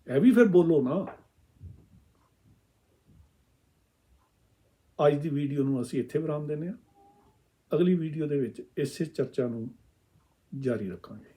ਇਹ ਵੀ ਫਿਰ ਬੋਲੋ ਨਾ। ਅੱਜ ਦੀ ਵੀਡੀਓ ਨੂੰ ਅਸੀਂ ਇੱਥੇ ਵਿਰਾਮ ਦਿੰਦੇ ਹਾਂ। ਅਗਲੀ ਵੀਡੀਓ ਦੇ ਵਿੱਚ ਇਸੇ ਚਰਚਾ ਨੂੰ ਜਾਰੀ ਰੱਖਾਂਗੇ।